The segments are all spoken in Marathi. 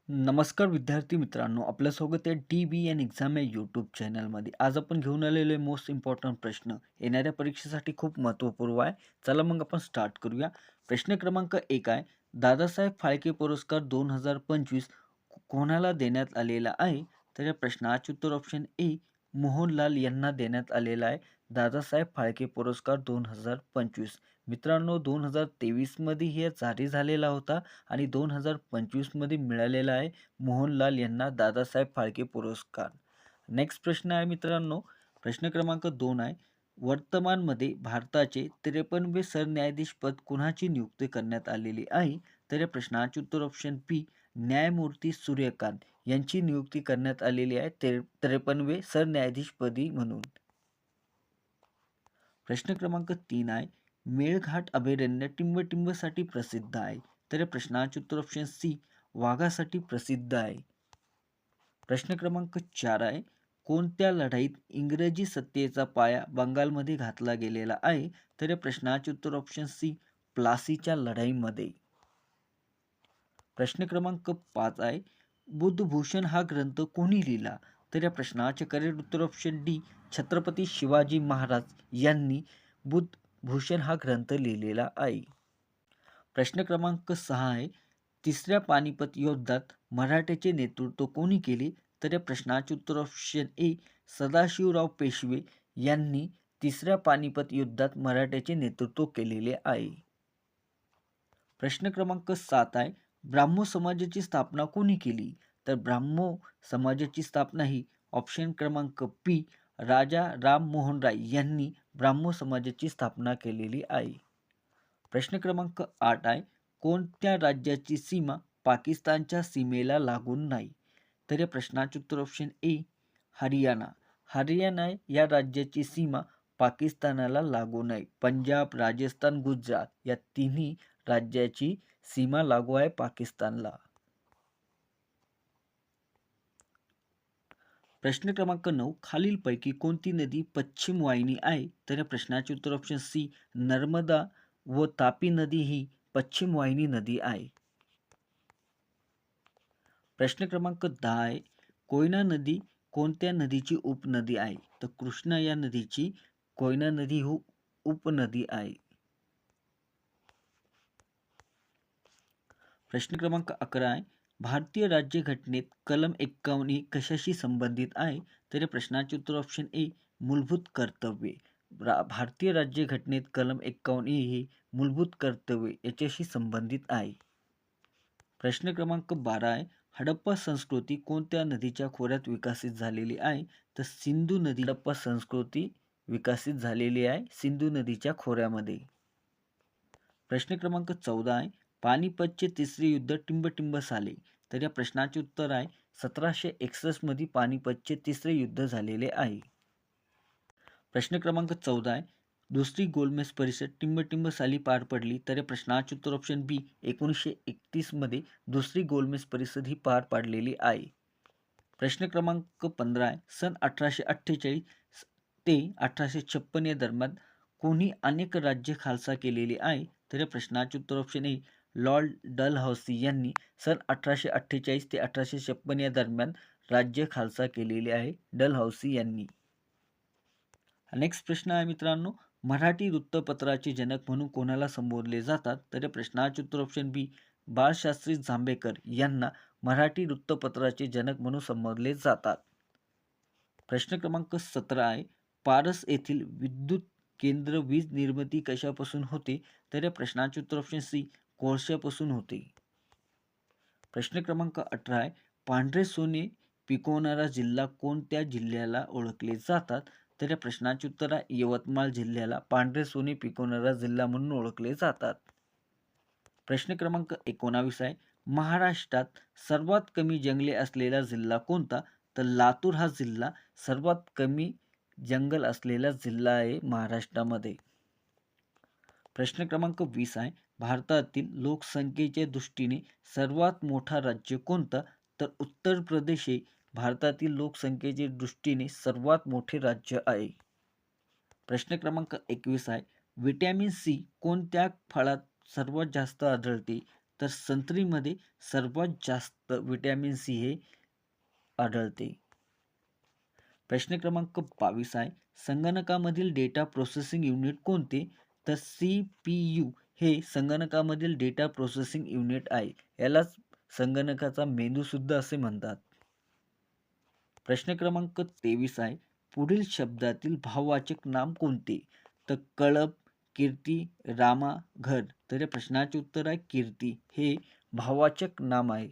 नमस्कार विद्यार्थी मित्रांनो, आपलं स्वागत आहे DBN एक्झाम या यूट्यूब चॅनलमध्ये. आज आपण घेऊन आलेलो आहे मोस्ट इम्पॉर्टंट प्रश्न. येणाऱ्या परीक्षेसाठी खूप महत्त्वपूर्ण आहे. चला मग आपण स्टार्ट करूया. प्रश्न क्रमांक 1 आहे. दादासाहेब फाळके पुरस्कार 2025 कोणाला देण्यात आलेला आहे? तर या प्रश्नाचे उत्तर ऑप्शन ए मोहनलाल यांना देण्यात आलेला आहे. दादासाहेब फाळके पुरस्कार 2025. मित्रांनो 2023 मध्ये हे जारी झालेला होता आणि 2025 मध्ये मिळालेला आहे मोहनलाल यांना दादासाहेब फाळके पुरस्कार. नेक्स्ट प्रश्न आहे मित्रांनो, प्रश्न क्रमांक 2 आहे. वर्तमानमध्ये भारताचे 53वे सरन्यायाधीश पद कुणाची नियुक्ती करण्यात आलेली आहे? तर या प्रश्नाचे उत्तर ऑप्शन बी न्यायमूर्ती सूर्यकांत यांची नियुक्ती करण्यात आलेली आहे 53वे सरन्यायाधीशपदी म्हणून. प्रश्न क्रमांक 3 आहे. मेळघाट अभयारण्य टिंबटिंबसाठी प्रसिद्ध आहे. तर या प्रश्नाचे उत्तर ऑप्शन सी वाघासाठी प्रसिद्ध आहे. प्रश्न क्रमांक 4 आहे. कोणत्या लढाईत इंग्रजी सत्तेचा पाया बंगालमध्ये घातला गेलेला आहे? तर या प्रश्नाचे उत्तर ऑप्शन सी प्लासीच्या लढाईमध्ये. प्रश्न क्रमांक 5 आहे. बुद्धभूषण हा ग्रंथ कोणी लिहिला? तर या प्रश्नाचे करेक्ट उत्तर ऑप्शन डी छत्रपती शिवाजी महाराज यांनी बुद्धभूषण हा ग्रंथ लिहिलेला आहे. प्रश्न क्रमांक 6 आहे. तिसऱ्या पानिपत युद्धात मराठ्याचे नेतृत्व कोणी केले? तर या प्रश्नाचे उत्तर ऑप्शन ए सदाशिवराव पेशवे यांनी तिसऱ्या पानिपत युद्धात मराठ्याचे नेतृत्व केलेले आहे. प्रश्न क्रमांक 7 आहे. ब्राह्मो समाजाची स्थापना कोणी केली? तर ब्राह्मो समाजाची स्थापना ही ऑप्शन क्रमांक पी राजा राममोहन राय यांनी ब्राह्मो समाजाची स्थापना केलेली आहे. प्रश्न क्रमांक 8 आहे. कोणत्या राज्याची सीमा पाकिस्तानच्या सीमेला लागून नाही? तर या प्रश्नाचे उत्तर ऑप्शन ए हरियाणा. हरियाणा या राज्याची सीमा पाकिस्तानाला लागू नाही. पंजाब, राजस्थान, गुजरात या तिन्ही राज्याची सीमा लागू आहे पाकिस्तानला. प्रश्न क्रमांक 9. खालीलपैकी कोणती नदी पश्चिम वाहिनी आहे? तर या प्रश्नाचे उत्तर ऑप्शन सी नर्मदा व तापी नदी ही पश्चिम वाहिनी नदी आहे. प्रश्न क्रमांक 10 आहे. कोयना नदी कोणत्या नदीची उपनदी आहे? तर कृष्णा या नदीची कोयना नदी ही उपनदी आहे. प्रश्न क्रमांक 11 आहे. भारतीय राज्यघटनेत कलम 51 ही कशाशी संबंधित आहे? तर या प्रश्नाचे उत्तर ऑप्शन ए मूलभूत कर्तव्ये. भारतीय राज्यघटनेत कलम 51 ही मूलभूत कर्तव्ये याच्याशी संबंधित आहे. प्रश्न क्रमांक 12 आहे. हडप्पा संस्कृती कोणत्या नदीच्या खोऱ्यात विकसित झालेली आहे? तर सिंधू नदी हडप्पा संस्कृती विकसित झालेली आहे सिंधू नदीच्या खोऱ्यामध्ये. प्रश्न क्रमांक 14 आहे. पानिपतचे तिसरे युद्ध टिंबटिंब साली? तर या प्रश्नाचे उत्तर आहे 1761 मध्ये पानिपतचे तिसरे युद्ध झालेले आहे. प्रश्न क्रमांक 14 आहे. दुसरी गोलमेज परिषद टिंबटिंब साली पार पडली? तर या प्रश्नाचे उत्तर ऑप्शन बी 1931 मध्ये दुसरी गोलमेज परिषद ही पार पाडलेली आहे. प्रश्न क्रमांक 15 आहे. सन 1848 ते 1856 या दरम्यान कोणी अनेक राज्य खालसा केलेली आहे? तर या प्रश्नाचे उत्तर ऑप्शन ए लॉर्ड डलहौसी यांनी सन 1848 ते 1856 या दरम्यान राज्य खालसा केलेले आहे डलहौसी यांनी. नेक्स्ट प्रश्न आहे मित्रांनो, मराठी वृत्तपत्राचे जनक म्हणून कोणाला संबोधले जातात? तर या प्रश्नाचे उत्तर ऑप्शन बी बाळशास्त्री जांभेकर यांना मराठी वृत्तपत्राचे जनक म्हणून संबोधले जातात. प्रश्न क्रमांक 17 आहे. पारस येथील विद्युत केंद्र वीज निर्मिती कशापासून होते? तर या प्रश्नाचे उत्तर ऑप्शन सी कोळशापासून होते. प्रश्न क्रमांक 18 आहे. पांढरे सोने पिकवणारा जिल्हा कोणत्या जिल्ह्याला ओळखले जातात? तर या प्रश्नाचे उत्तर आहे यवतमाळ जिल्ह्याला पांढरे सोने पिकवणारा जिल्हा म्हणून ओळखले जातात. प्रश्न क्रमांक 19 आहे. महाराष्ट्रात सर्वात कमी जंगले असलेला जिल्हा कोणता? तर लातूर हा जिल्हा सर्वात कमी जंगल असलेला जिल्हा आहे महाराष्ट्रामध्ये. प्रश्न क्रमांक 20 आहे. भारतातील लोकसंख्येच्या दृष्टीने सर्वात मोठा राज्य कोणता? तर उत्तर प्रदेश हे भारतातील लोकसंख्येच्या दृष्टीने सर्वात मोठे राज्य आहे. प्रश्न क्रमांक 21 आहे. व्हिटॅमिन सी कोणत्या फळात सर्वात जास्त आढळते? तर संत्रीमध्ये सर्वात जास्त व्हिटॅमिन सी हे आढळते. प्रश्न क्रमांक 22 आहे, संगणकामधील डेटा प्रोसेसिंग युनिट कोणते? तर CPU हे संगणकामधील डेटा प्रोसेसिंग युनिट आहे. यालाच संगणकाचा मेंदू सुद्धा असे म्हणतात. प्रश्न क्रमांक 23 आहे, पुढील शब्दातील भाववाचक नाम कोणते? तर कळप, कीर्ती, रामा, घर. तर या प्रश्नाचे उत्तर आहे कीर्ती हे भाववाचक नाम आहे.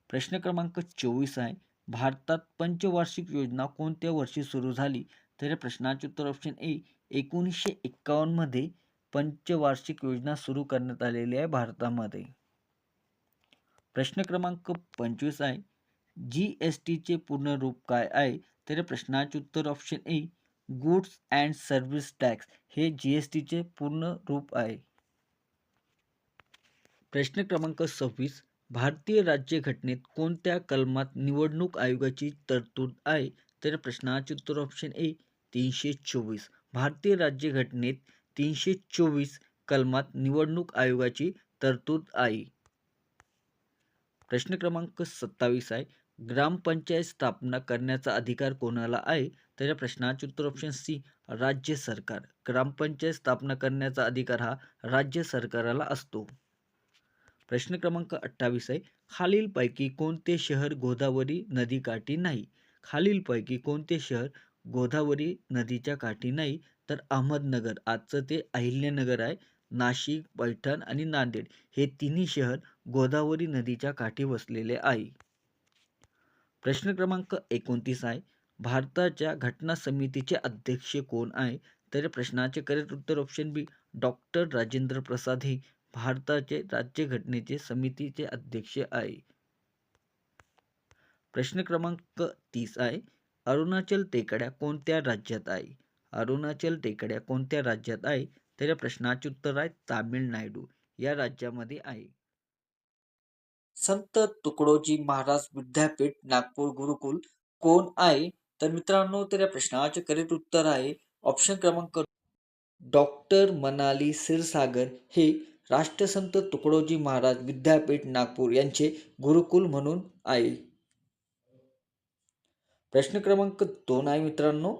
प्रश्न क्रमांक 24 आहे, भारतात पंचवार्षिक योजना कोणत्या वर्षी सुरू झाली? तर या प्रश्नाचे उत्तर ऑप्शन ए 1951 मध्ये पंचवार्षिक योजना सुरू करण्यात आलेली आहे भारतामध्ये. प्रश्न क्रमांक 25 आहे, GSTचे पूर्ण रूप काय आहे? तर या प्रश्नाचे उत्तर option A goods and service tax हे GSTचे पूर्ण रूप आहे. प्रश्न क्रमांक 26, भारतीय राज्यघटनेत कोणत्या कलमात निवडणूक आयोगाची तरतूद आहे? तर प्रश्नाचे उत्तर ऑप्शन ए 324. भारतीय राज्यघटनेत 324 कलमात निवडणूक आयोगाची तरतूद आहे. प्रश्न क्रमांक 27 आहे, ग्रामपंचायत स्थापना करण्याचा अधिकार कोणाला आहे? तर या प्रश्नाचे उत्तर ऑप्शन सी राज्य सरकार. ग्रामपंचायत स्थापना करण्याचा अधिकार हा राज्य सरकाराला असतो. प्रश्न क्रमांक 28 आहे, खालीलपैकी कोणते शहर गोदावरी नदीकाठी नाही? खालीलपैकी कोणते शहर गोदावरी नदीच्या काठी नाही? तर अहमदनगर, आजचं ते अहिल्यानगर आहे, नाशिक, पैठण आणि नांदेड हे तिन्ही शहर गोदावरी नदीच्या काठी वसलेले आहे. प्रश्न क्रमांक 29 आहे, भारताच्या घटना समितीचे अध्यक्ष कोण आहे? तर प्रश्नाचे करेक्ट उत्तर ऑप्शन बी डॉक्टर राजेंद्र प्रसाद हे भारताचे राज्यघटनेचे समितीचे अध्यक्ष आहे. प्रश्न क्रमांक 30 आहे, अरुणाचल टेकड्या कोणत्या राज्यात आहे? अरुणाचल टेकड्या कोणत्या राज्यात आहे? तर या प्रश्नाचे उत्तर आहे तामिळनाडू या राज्यामध्ये आहे. संत तुकडोजी महाराज विद्यापीठ नागपूर गुरुकुल कोण आहे? तर मित्रांनो, तर या प्रश्नाचे करेक्ट उत्तर आहे ऑप्शन क्रमांक डॉक्टर मनाली क्षीरसागर हे राष्ट्रसंत तुकडोजी महाराज विद्यापीठ नागपूर यांचे गुरुकुल म्हणून आहे. प्रश्न क्रमांक 2 आहे मित्रांनो,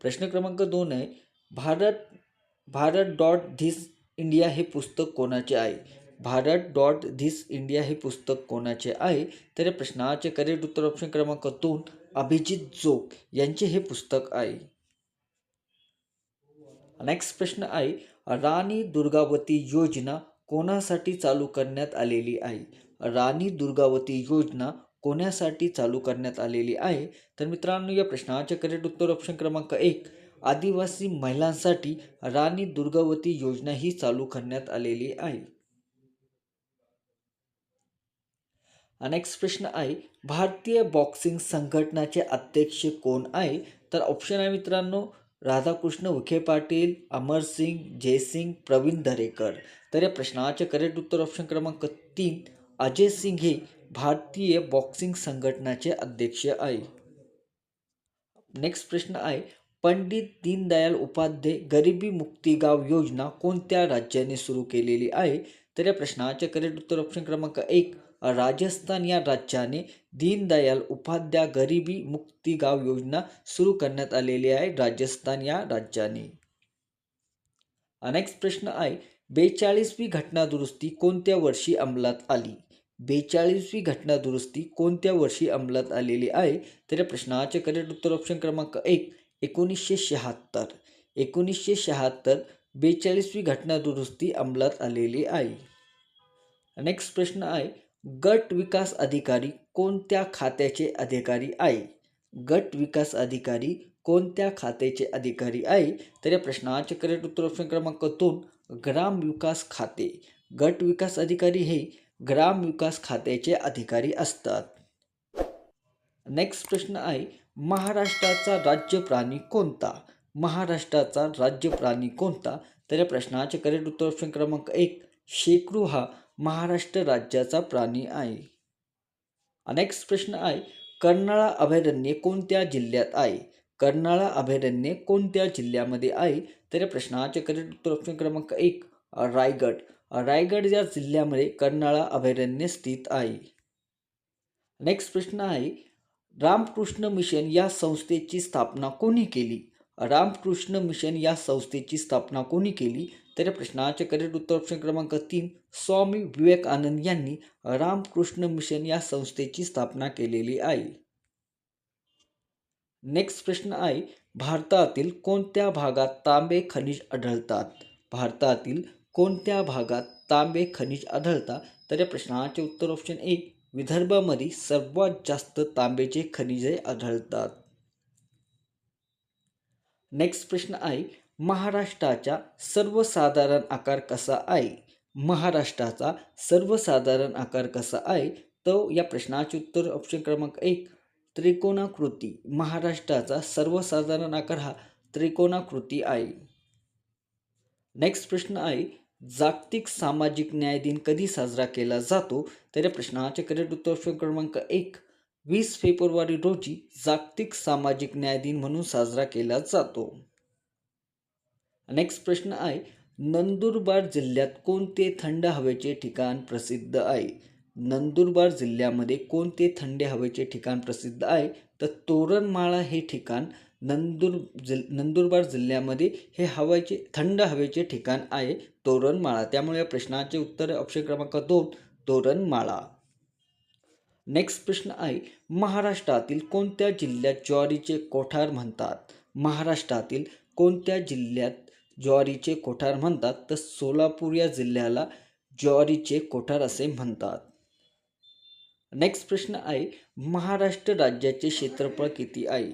प्रश्न क्रमांक 2 आहे, भारत.धिस इंडिया हे पुस्तक कोणाचे आहे? भारत.धिस इंडिया हे पुस्तक कोणाचे आहे? तर या प्रश्नाचे करेक्ट उत्तर ऑप्शन क्रमांक 2 अभिजित जोग यांचे हे पुस्तक आहे. नेक्स्ट प्रश्न आहे, राणी दुर्गावती योजना कोणासाठी चालू करण्यात आलेली आहे? राणी दुर्गावती योजना कोणासाठी चालू करण्यात आलेली आहे? तर मित्रांनो, या प्रश्नाचे करेक्ट उत्तर ऑप्शन क्रमांक 1 आदिवासी महिलांसाठी राणी दुर्गावती योजना ही चालू करण्यात आलेली आहे. नेक्स्ट प्रश्न आहे, भारतीय बॉक्सिंग संघटनाचे अध्यक्ष कोण आहे? तर ऑप्शन आहे मित्रांनो राधाकृष्ण विखे पाटील, अमरसिंग, जयसिंग, प्रवीण दरेकर. तर या प्रश्नाचे करेक्ट उत्तर ऑप्शन क्रमांक 3 अजय सिंग हे भारतीय बॉक्सिंग संघटनाचे अध्यक्ष आहे. नेक्स्ट प्रश्न आहे, पंडित दीनदयाल उपाध्याय गरिबी मुक्ती गाव योजना कोणत्या राज्याने सुरू केलेली आहे? तर या प्रश्नाचे करेक्ट उत्तर ऑप्शन क्रमांक 1 राजस्थान या राज्याने दीनदयाल उपाध्याय गरिबी मुक्ती गाव योजना सुरू करण्यात आलेली आहे राजस्थान या राज्याने. नेक्स्ट प्रश्न आहे, 42वी घटना दुरुस्ती कोणत्या वर्षी अंमलात आली? 42वी घटना दुरुस्ती कोणत्या वर्षी अंमलात आलेली आहे? तर या प्रश्नाचे करेक्ट उत्तर ऑप्शन क्रमांक 1 1976. 1976 42वी घटना दुरुस्ती अंमलात आलेली आहे. नेक्स्ट प्रश्न आहे, गट विकास अधिकारी कोणत्या खात्याचे अधिकारी आहे? गट विकास अधिकारी कोणत्या खात्याचे अधिकारी आहे? तर या प्रश्नाचे करेक्ट उत्तर ऑप्शन क्रमांक 2 ग्राम विकास खाते. गट विकास अधिकारी हे ग्राम विकास खात्याचे अधिकारी असतात. नेक्स्ट प्रश्न आहे, महाराष्ट्राचा राज्य प्राणी कोणता? महाराष्ट्राचा राज्य प्राणी कोणता? तर या प्रश्नाचे करेक्ट उत्तर ऑप्शन क्रमांक 1 शेकरू हा महाराष्ट्र राज्याचा प्राणी आहे. नेक्स्ट प्रश्न आहे, कर्नाळा अभयारण्य कोणत्या जिल्ह्यात आहे? कर्नाळा अभयारण्य कोणत्या जिल्ह्यामध्ये आहे? तर या प्रश्नाचे करेक्ट उत्तर ऑप्शन क्रमांक 1 रायगड. रायगड या जिल्ह्यामध्ये कर्नाळा अभयारण्य स्थित आहे. नेक्स्ट प्रश्न आहे, रामकृष्ण मिशन या संस्थेची स्थापना कोणी केली? रामकृष्ण मिशन या संस्थेची स्थापना कोणी केली? तर या प्रश्नाचे करेक्ट उत्तर ऑप्शन क्रमांक 3 स्वामी विवेकानंद यांनी रामकृष्ण मिशन या संस्थेची स्थापना केलेली आहे. नेक्स्ट प्रश्न आहे, भारतातील कोणत्या भागात तांबे खनिज आढळतात? भारतातील कोणत्या भागात तांबे खनिज आढळतात? तर या प्रश्नाचे उत्तर ऑप्शन ए विदर्भामध्ये सर्वात जास्त तांब्याचे खनिजे आढळतात. नेक्स्ट प्रश्न आहे, महाराष्ट्राचा सर्वसाधारण आकार कसा आहे? महाराष्ट्राचा सर्वसाधारण आकार कसा आहे? तो या प्रश्नाचे उत्तर ऑप्शन क्रमांक 1 त्रिकोणाकृती. महाराष्ट्राचा सर्वसाधारण आकार हा त्रिकोणाकृती आहे. नेक्स्ट प्रश्न आहे, जागतिक सामाजिक न्याय दिन कधी साजरा केला जातो? तर या प्रश्नाचे करेक्ट उत्तर ऑप्शन क्रमांक 1 20 फेब्रुवारी रोजी जागतिक सामाजिक न्याय दिन म्हणून साजरा केला जातो. नेक्स्ट प्रश्न आहे, नंदुरबार जिल्ह्यात कोणते थंड हवेचे ठिकाण प्रसिद्ध आहे? नंदुरबार जिल्ह्यामध्ये कोणते थंड हवेचे ठिकाण प्रसिद्ध आहे? तर तोरणमाळा हे ठिकाण नंदुरबार जिल्ह्यामध्ये हे थंड हवेचे ठिकाण आहे तोरणमाळा. त्यामुळे या प्रश्नाचे उत्तर ऑप्शन क्रमांक 2 तोरणमाळा. नेक्स्ट प्रश्न आहे, महाराष्ट्रातील कोणत्या जिल्ह्यात ज्वारीचे कोठार म्हणतात? महाराष्ट्रातील कोणत्या जिल्ह्यात ज्वारीचे कोठार म्हणतात? तर सोलापूर या जिल्ह्याला ज्वारीचे कोठार असे म्हणतात. नेक्स्ट प्रश्न आहे, महाराष्ट्र राज्याचे क्षेत्रफळ किती आहे?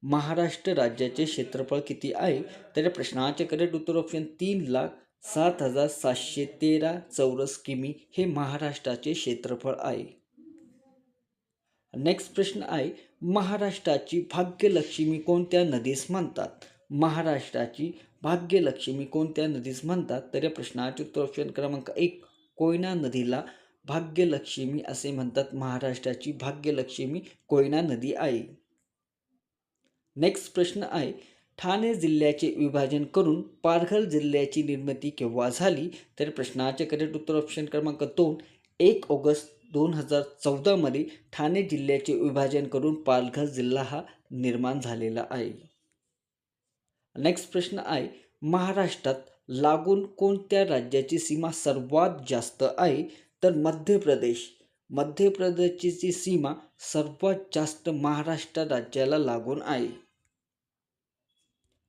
महाराष्ट्र राज्याचे क्षेत्रफळ किती आहे? तर या प्रश्नाचे करेक्ट उत्तर ऑप्शन 3,07,713 चौरस किमी हे महाराष्ट्राचे क्षेत्रफळ आहे. नेक्स्ट प्रश्न आहे, महाराष्ट्राची भाग्यलक्ष्मी कोणत्या नदीस म्हणतात? महाराष्ट्राची भाग्यलक्ष्मी कोणत्या नदीस म्हणतात? तर या प्रश्नाचे उत्तर ऑप्शन क्रमांक 1 कोयना नदीला भाग्यलक्ष्मी असे म्हणतात. महाराष्ट्राची भाग्यलक्ष्मी कोयना नदी आहे. नेक्स्ट प्रश्न आहे, ठाणे जिल्ह्याचे विभाजन करून पालघर जिल्ह्याची निर्मिती केव्हा झाली? तर प्रश्नाचे करेक्ट उत्तर ऑप्शन क्रमांक 2 1 ऑगस्ट 2014 मध्ये ठाणे जिल्ह्याचे विभाजन करून पालघर जिल्हा हा निर्माण झालेला आहे. नेक्स्ट प्रश्न आहे, महाराष्ट्रात लागून कोणत्या राज्याची सीमा सर्वात जास्त आहे? तर मध्य प्रदेश. मध्य प्रदेशची सीमा सर्वात जास्त महाराष्ट्र राज्याला लागून आहे.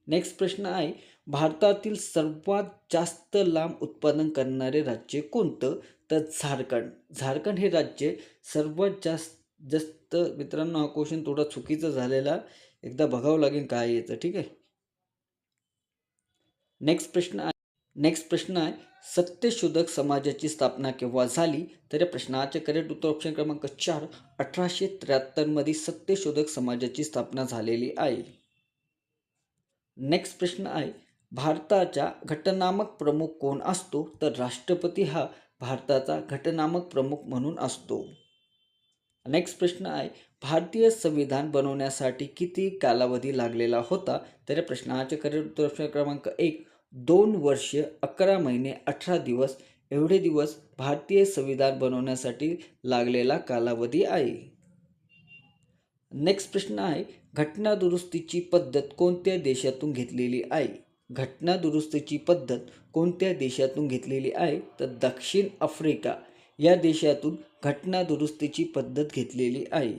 नेक्स्ट प्रश्न आहे, भारतातील सर्वात जास्त लांब उत्पादन करणारे राज्य कोणतं? तर झारखंड. झारखंड हे राज्य सर्वात जास्त मित्रांनो, हा क्वेश्चन थोडा चुकीचा झालेला, एकदा बघावं लागेल काय येतं. ठीक आहे. नेक्स्ट प्रश्न आहे, सत्यशोधक समाजाची स्थापना केव्हा झाली? तर या प्रश्नाचे करेक्ट उत्तर ऑप्शन क्रमांक 4 1873 मध्ये सत्यशोधक समाजाची स्थापना झालेली आहे. नेक्स्ट प्रश्न आहे, भारताचा घटनात्मक प्रमुख कोण असतो? तर राष्ट्रपती हा भारताचा घटनात्मक प्रमुख म्हणून असतो. नेक्स्ट प्रश्न आहे, भारतीय संविधान बनवण्यासाठी किती कालावधी लागलेला होता? तर या प्रश्नाचे करेक्ट उत्तर ऑप्शन क्रमांक 1 2 वर्ष 11 महिने 18 दिवस एवढे दिवस भारतीय संविधान बनवण्यासाठी लागलेला कालावधी आहे. नेक्स्ट प्रश्न आहे, घटना दुरुस्तीची पद्धत कोणत्या देशातून घेतलेली आहे? घटना दुरुस्तीची पद्धत कोणत्या देशातून घेतलेली आहे? तर दक्षिण आफ्रिका या देशातून घटना दुरुस्तीची पद्धत घेतलेली आहे.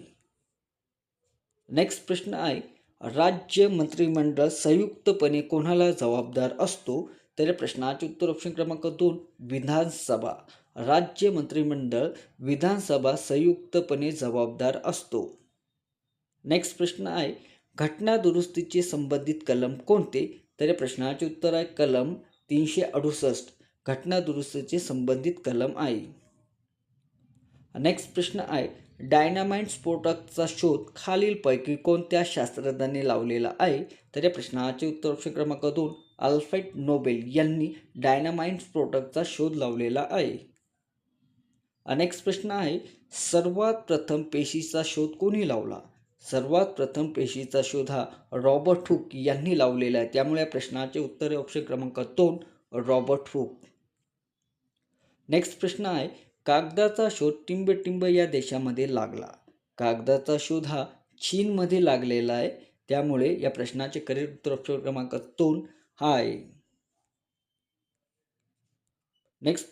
नेक्स्ट प्रश्न आहे, राज्य मंत्रिमंडळ संयुक्तपणे कोणाला जबाबदार असतो? तर या प्रश्नाचे उत्तर ऑप्शन क्रमांक 2 विधानसभा. राज्य मंत्रिमंडळ विधानसभा संयुक्तपणे जबाबदार असतो. नेक्स्ट प्रश्न आहे, घटना दुरुस्तीचे संबंधित कलम कोणते? तर या प्रश्नाचे उत्तर आहे कलम 368 घटना दुरुस्तीचे संबंधित कलम आहे. नेक्स्ट प्रश्न आहे, डायनामाइट स्फोटकचा शोध खालीलपैकी कोणत्या शास्त्रज्ञाने लावलेला आहे? तर या प्रश्नाचे उत्तर ऑप्शन क्रमांक 2 अल्फ्रेड नोबेल यांनी डायनामाइट स्फोटकचा शोध लावलेला आहे. नेक्स्ट प्रश्न आहे, सर्वात प्रथम पेशीचा शोध कोणी लावला? सर्वात प्रथम पेशीचा शोध हा रॉबर्ट हुक यांनी लावलेला आहे. त्यामुळे या प्रश्नाचे उत्तर ऑप्शन क्रमांक 2 रॉबर्ट हुक. नेक्स्ट प्रश्न आहे, कागदाचा शोध टिंबटिंब या देशामध्ये लागला. कागदाचा शोध हा चीनमध्ये लागलेला आहे. त्यामुळे या प्रश्नाचे करेक्ट उत्तर ऑप्शन क्रमांक 2 हा आहे. नेक्स्ट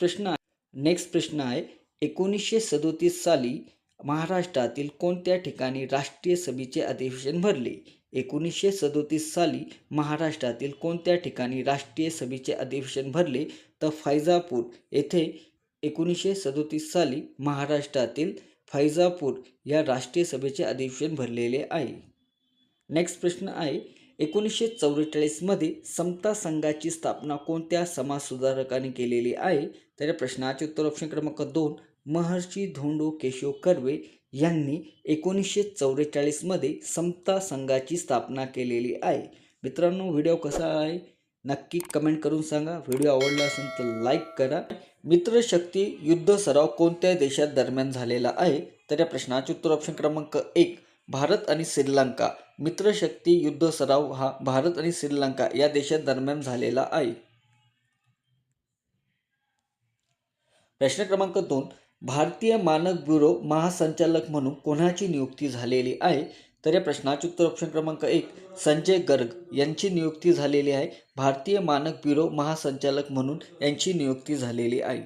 प्रश्न आहे 1937 साली महाराष्ट्रातील कोणत्या ठिकाणी राष्ट्रीय सभेचे अधिवेशन भरले. 1937 साली महाराष्ट्रातील कोणत्या ठिकाणी राष्ट्रीय सभेचे अधिवेशन भरले. तर फैजापूर येथे 1937 साली महाराष्ट्रातील फैजापूर या राष्ट्रीय सभेचे अधिवेशन भरलेले आहे. नेक्स्ट प्रश्न आहे 1944 मध्ये समता संघाची स्थापना कोणत्या समाजसुधारकांनी केलेली आहे. तर या प्रश्नाचे उत्तर ऑप्शन क्रमांक 2 महर्षी धोंडो केशव कर्वे यांनी 1944 मध्ये समता संघाची स्थापना केलेली आहे. मित्रांनो, व्हिडिओ कसा आहे नक्की कमेंट करून सांगा. व्हिडिओ आवडला असेल तर लाईक करा. मित्रशक्ती युद्ध सराव कोणत्या देशात दरम्यान झालेला आहे. तर या प्रश्नाचे उत्तर ऑप्शन क्रमांक 1 भारत आणि श्रीलंका. मित्रशक्ती युद्ध सराव हा भारत आणि श्रीलंका या देशात दरम्यान झालेला आहे. प्रश्न क्रमांक 2 भारतीय मानक ब्युरो महासंचालक म्हणून कोणाची नियुक्ती झालेली आहे. तर या प्रश्नाचे उत्तर ऑप्शन क्रमांक 1 संजय गर्ग यांची नियुक्ती झालेली आहे. भारतीय मानक ब्युरो महासंचालक म्हणून यांची नियुक्ती झालेली आहे.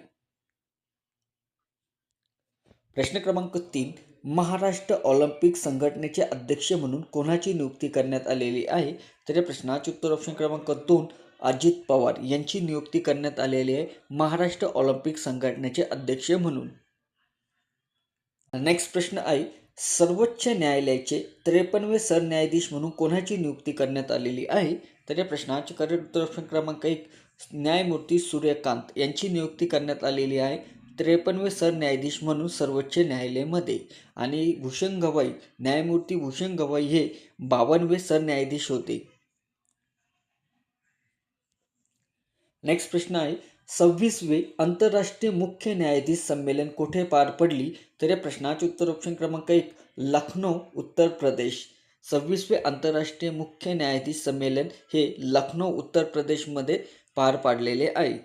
प्रश्न क्रमांक 3 महाराष्ट्र ऑलिम्पिक संघटनेचे अध्यक्ष म्हणून कोणाची नियुक्ती करण्यात आलेली आहे. तर या प्रश्नाचे उत्तर ऑप्शन क्रमांक 2 अजित पवार यांची नियुक्ती करण्यात आलेली आहे महाराष्ट्र ऑलिम्पिक संघटनेचे अध्यक्ष म्हणून. नेक्स्ट प्रश्न आहे सर्वोच्च न्यायालयाचे 53वे सरन्यायाधीश म्हणून कोणाची नियुक्ती करण्यात आलेली आहे. तर या प्रश्नाचे करेक्ट उत्तर ऑप्शन क्रमांक 1 न्यायमूर्ती सूर्यकांत यांची नियुक्ती करण्यात आलेली आहे 53वे सरन्यायाधीश म्हणून सर्वोच्च न्यायालयामध्ये. आणि भूषण गवाई न्यायमूर्ती भूषण गवाई हे 52वे सरन्यायाधीश होते. नेक्स्ट प्रश्न आहे 26वे आंतरराष्ट्रीय मुख्य न्यायाधीश संमेलन कुठे पार पडली. तर या प्रश्नाचे उत्तर ऑप्शन क्रमांक 1 लखनौ उत्तर प्रदेश. 26वे आंतरराष्ट्रीय मुख्य न्यायाधीश संमेलन हे लखनौ उत्तर प्रदेशमध्ये पार पाडलेले आहे.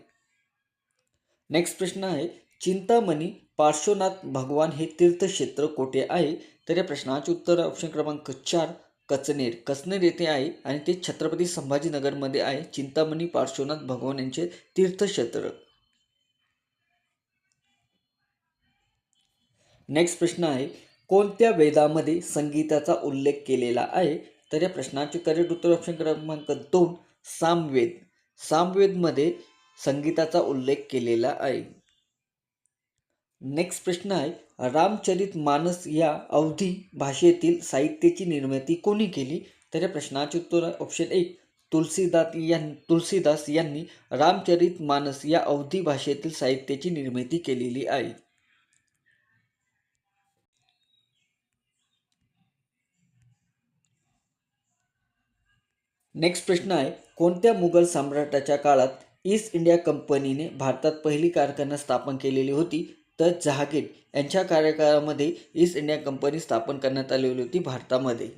नेक्स्ट प्रश्न आहे चिंतामणी पार्श्वनाथ भगवान हे तीर्थक्षेत्र कोठे आहे. तर या प्रश्नाचे उत्तर ऑप्शन क्रमांक 4 कचनेर येथे आहे आणि ते छत्रपती संभाजीनगरमध्ये आहे. चिंतामणी पार्श्वनाथ भगवान यांचे तीर्थक्षेत्र. नेक्स्ट प्रश्न आहे कोणत्या वेदामध्ये संगीताचा उल्लेख केलेला आहे. तर या प्रश्नाचे करेक्ट उत्तर ऑप्शन क्रमांक 2 सामवेद. सामवेदमध्ये संगीताचा उल्लेख केलेला आहे. नेक्स्ट प्रश्न आहे रामचरित मानस या अवधी भाषेतील साहित्याची निर्मिती कोणी केली. तर या प्रश्नाचे उत्तर ऑप्शन 1 तुलसीदास यांनी रामचरित मानस या अवधी भाषेतील साहित्याची निर्मिती केलेली आहे. नेक्स्ट प्रश्न आहे कोणत्या मुघल सम्राटाच्या काळात ईस्ट इंडिया कंपनीने भारतात पहिली कारखाना स्थापन केलेली होती. तर जहांगीर यांच्या कार्यकाळामध्ये ईस्ट इंडिया कंपनी स्थापन करण्यात आलेली होती भारतामध्ये.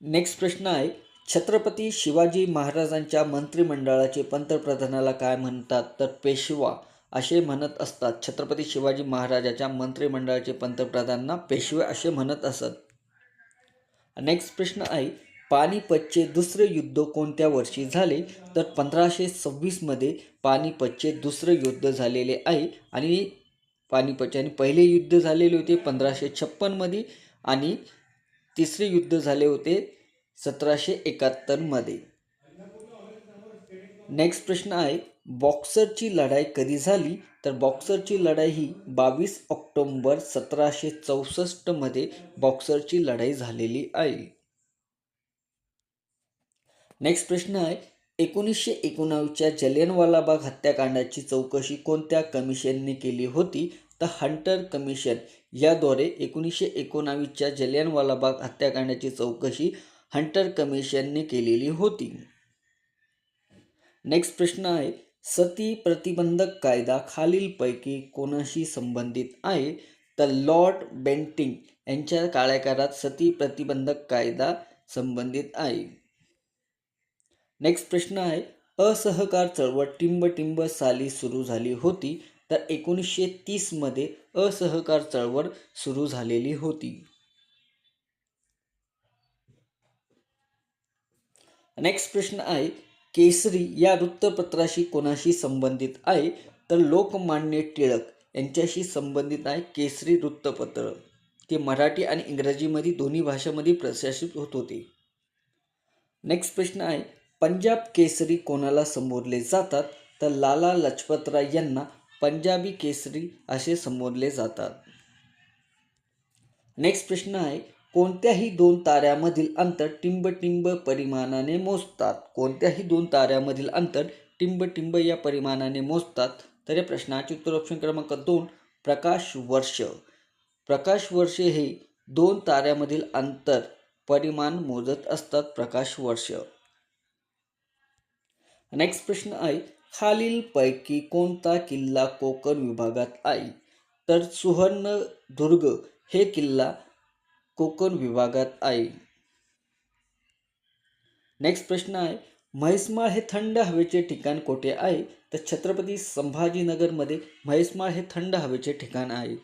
नेक्स्ट प्रश्न आहे छत्रपती शिवाजी महाराजांच्या मंत्रिमंडळाचे पंतप्रधानाला काय म्हणतात. तर पेशवा असे म्हणत असतात. छत्रपती शिवाजी महाराजांच्या मंत्रिमंडळाचे पंतप्रधानांना पेशवे असे म्हणत असत. नेक्स्ट प्रश्न आहे पानिपतचे दुसरे युद्ध कोणत्या वर्षी झाले. तर 1526 मध्ये पानिपतचे दुसरे युद्ध झालेले आहे. आणि पानिपतचे आणि पहिले युद्ध झालेले होते 1556 मध्ये आणि तिसरे युद्ध झाले होते 1771 मध्ये. नेक्स्ट प्रश्न आहे बॉक्सरची लढाई कधी झाली. तर बॉक्सरची लढाई ही 22 ऑक्टोबर 1764 मध्ये बॉक्सरची लढाई झालेली आहे. नेक्स्ट प्रश्न आहे 1919च्या जलियनवाला बाग हत्याकांडाची चौकशी कोणत्या कमिशनने केली होती. तर हंटर कमिशन याद्वारे 1919च्या जलियनवाला बाग हत्याकांडाची चौकशी हंटर कमिशनने केलेली होती. नेक्स्ट प्रश्न आहे सती प्रतिबंधक कायदा खालीलपैकी कोणाशी संबंधित आहे. तर लॉर्ड बेंटिंक यांच्या कार्यकाळात सती प्रतिबंधक कायदा संबंधित आहे. नेक्स्ट प्रश्न आहे असहकार चळवळ टिंबटिंब साली सुरू झाली होती, तर 1930 मध्ये असहकार चळवळ सुरू झालेली होती. नेक्स्ट प्रश्न आहे, केसरी या वृत्तपत्राशी कोणाशी संबंधित आहे, तर लोकमान्य टिळक यांच्याशी संबंधित आहे केसरी वृत्तपत्र. ते मराठी आणि इंग्रजीमध्ये दोन्ही भाषांमध्ये प्रकाशित होत होते. नेक्स्ट प्रश्न आहे, पंजाब केसरी कोणाला संबोधले जातात, तर लाला लजपतराय यांना पंजाबी केसरी असे संबोधले जातात. नेक्स्ट प्रश्न आहे, कोणत्याही दोन ताऱ्यामधील अंतर टिंबटिंब परिमाणाने मोजतात. कोणत्याही दोन ताऱ्यामधील अंतर टिंबटिंब या परिमाणाने मोजतात. तर या प्रश्नाचे उत्तर ऑप्शन क्रमांक 2 प्रकाश वर्ष. प्रकाश वर्ष हे दोन ताऱ्यामधील अंतर परिमाण मोजत असतात, प्रकाश वर्ष. नेक्स्ट प्रश्न आहे, खालीलपैकी कोणता किल्ला कोकण विभागात आहे, तर सुवर्णदुर्ग हे किल्ला कोकण विभागात आहे. नेक्स्ट प्रश्न आहे, म्हैसमाळ हे थंड हवेचे ठिकाण कोठे आहे, तर छत्रपती संभाजीनगरमध्ये म्हैसमाळ हे थंड हवेचे ठिकाण आहे.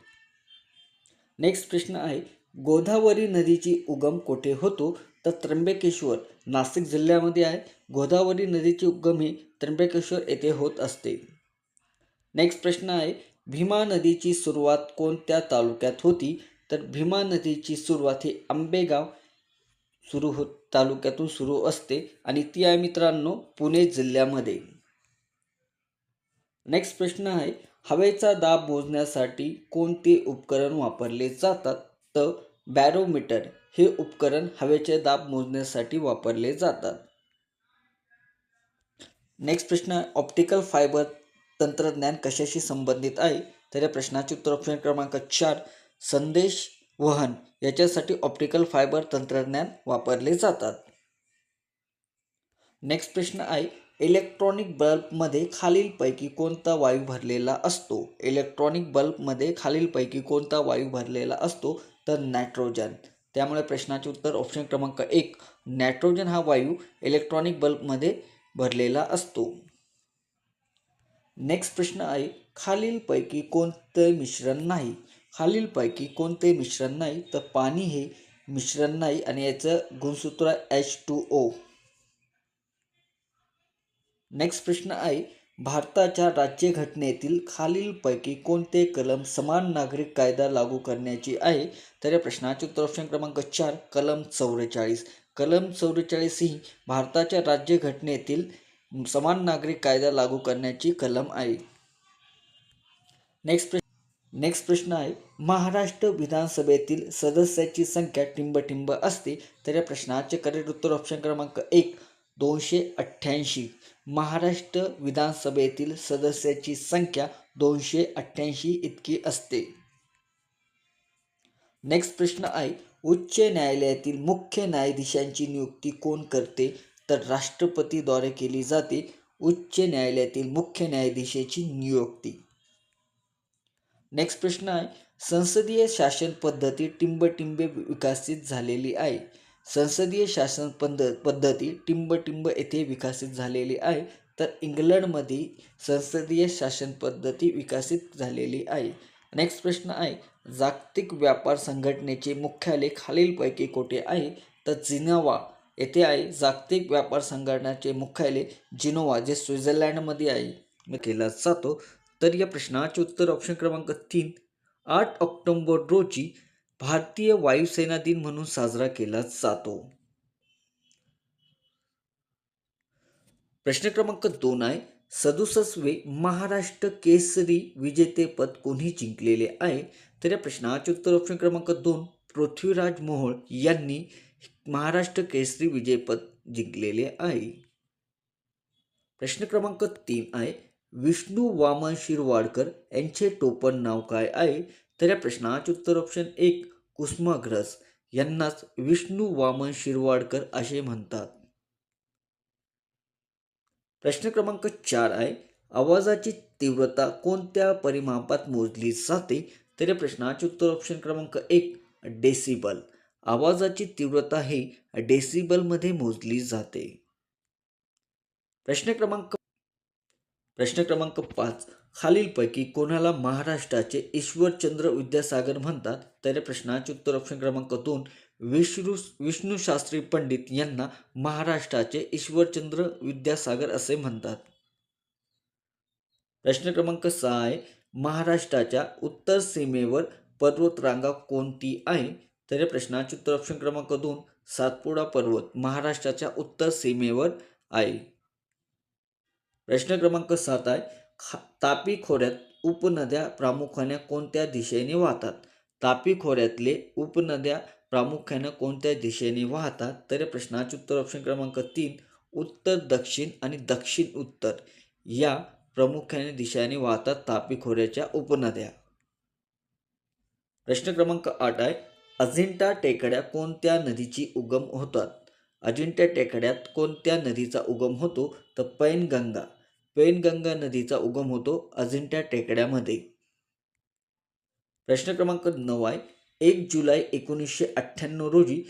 नेक्स्ट प्रश्न आहे, गोदावरी नदीची उगम कोठे होतो, तर त्र्यंबकेश्वर नाशिक जिल्ह्यामध्ये आहे. गोदावरी नदीचे उगम हे त्र्यंबकेश्वर येथे होत असते. नेक्स्ट प्रश्न आहे, भीमा नदीची सुरुवात कोणत्या तालुक्यात होती, तर भीमा नदीची सुरुवात ही आंबेगाव तालुक्यातून सुरू असते आणि ती आहे मित्रांनो पुणे जिल्ह्यामध्ये. नेक्स्ट प्रश्न आहे, हवेचा दाब मोजण्यासाठी कोणते उपकरण वापरले जातात, तर बॅरोमीटर हे उपकरण हवेचे दाब मोजण्यासाठी वापरले जातात. नेक्स्ट प्रश्न आहे, ऑप्टिकल फायबर तंत्रज्ञान कशाशी संबंधित आहे, तर या प्रश्नाचे उत्तर ऑप्शन क्रमांक 4 संदेश वहन याच्यासाठी ऑप्टिकल फायबर तंत्रज्ञान वापरले जातात. नेक्स्ट प्रश्न आहे, इलेक्ट्रॉनिक बल्बमध्ये खालीलपैकी कोणता वायू भरलेला असतो. इलेक्ट्रॉनिक बल्बमध्ये खालीलपैकी कोणता वायू भरलेला असतो, तर नायट्रोजन. त्यामुळे प्रश्नाचे उत्तर ऑप्शन क्रमांक 1 नायट्रोजन हा वायू इलेक्ट्रॉनिक बल्बमध्ये भरलेला असतो. नेक्स्ट प्रश्न आहे, खालीलपैकी कोणते मिश्रण नाही. खालीलपैकी कोणते मिश्रण नाही, तर पाणी हे मिश्रण नाही आणि याचं गुणसूत्र H2O. नेक्स्ट प्रश्न आहे, भारताच्या राज्यघटनेतील खालीलपैकी कोणते कलम समान नागरिक कायदा लागू करण्याची आहे, तर या प्रश्नाचे उत्तर ऑप्शन क्रमांक 4 कलम 44. कलम 44 ही भारताच्या राज्यघटनेतील समान नागरिक कायदा लागू करण्याची कलम आहे. नेक्स्ट प्रश्न आहे, महाराष्ट्र विधानसभेतील सदस्याची संख्या टिंबटिंब असते, तर या प्रश्नाचे करेक्ट उत्तर ऑप्शन क्रमांक 1 288. महाराष्ट्र विधानसभेतील सदस्याची संख्या 288 इतकी असते. नेक्स्ट प्रश्न आहे, उच्च न्यायालयातील मुख्य न्यायाधीशांची नियुक्ती कोण करते, तर राष्ट्रपतीद्वारे केली जाते उच्च न्यायालयातील मुख्य न्यायाधीशाची नियुक्ती. नेक्स्ट प्रश्न आहे, संसदीय शासन पद्धती टिंबटिंब विकसित झालेली आहे. संसदीय शासन पद्धती टिंबटिंब येथे विकसित झालेली आहे, तर इंग्लंडमध्ये संसदीय शासन पद्धती विकसित झालेली आहे. नेक्स्ट प्रश्न आहे, जागतिक व्यापार संघटनेचे मुख्यालय खालीलपैकी कोठे आहे, तर जिनोव्हा येथे आहे. जागतिक व्यापार संघटनेचे मुख्यालय जिनोव्हा जे स्वित्झर्लंडमध्ये आहे केला जातो. तर या प्रश्नाचे उत्तर ऑप्शन क्रमांक 3 8 ऑक्टोबर रोजी भारतीय वायुसेना दिन म्हणून साजरा केला जातो. प्रश्न क्रमांक 2 आहे, 67वे महाराष्ट्र केसरी विजेतेपद कोणी जिंकलेले आहे, तर या प्रश्नाचे उत्तर ऑप्शन क्रमांक 2 पृथ्वीराज मोहोळ यांनी महाराष्ट्र केसरी विजेतेपद जिंकलेले आहे. प्रश्न क्रमांक 3 आहे, विष्णू वामन शिरवाडकर यांचे टोपण नाव काय आहे, तर या प्रश्नाचे उत्तर ऑप्शन 1 कुसुमाग्रज यांनाच विष्णू वामन शिरवाडकर असे म्हणतात. प्रश्न क्रमांक 4 आहे, आवाजाची तीव्रता कोणत्या परिमापात मोजली जाते, तर या प्रश्नाचे उत्तर ऑप्शन क्रमांक 1 डेसिबल. आवाजाची तीव्रता ही डेसिबलमध्ये मोजली जाते. प्रश्न क्रमांक 5. खालीलपैकी कोणाला महाराष्ट्राचे ईश्वरचंद्र विद्यासागर म्हणतात? तर या प्रश्नाचे उत्तर ऑप्शन क्रमांक 2. विष्णू शास्त्री पंडित यांना महाराष्ट्राचे ईश्वरचंद्र विद्यासागर असे म्हणतात. प्रश्न क्रमांक 6 आहे. महाराष्ट्राच्या उत्तर सीमेवर पर्वतरांगा कोणती आहे? तर या प्रश्नाचे उत्तर ऑप्शन क्रमांक 2. सातपुडा पर्वत महाराष्ट्राच्या उत्तर सीमेवर आहे. प्रश्न क्रमांक 7 आहे. तापी खोऱ्यात उपनद्या प्रामुख्याने कोणत्या दिशेने वाहतात? तापी खोऱ्यातले उपनद्या प्रामुख्याने कोणत्या दिशेने वाहतात? तर या प्रश्नाचे उत्तर ऑप्शन क्रमांक 3. उत्तर दक्षिण आणि दक्षिण उत्तर या प्रामुख्याने दिशाने वाहतात तापी खोऱ्याच्या उपनद्या. प्रश्न क्रमांक 8 आहे. अजिंठा टेकड्या कोणत्या नदीची उगम होतात? अजिंठा टेकड्यात कोणत्या नदीचा उगम होतो? तर पैनगंगा नदीचा उगम होतो अजिंठा टेकड्यामध्ये. प्रश्न क्रमांक 9 आहे. 1 जुलै 1998 रोजी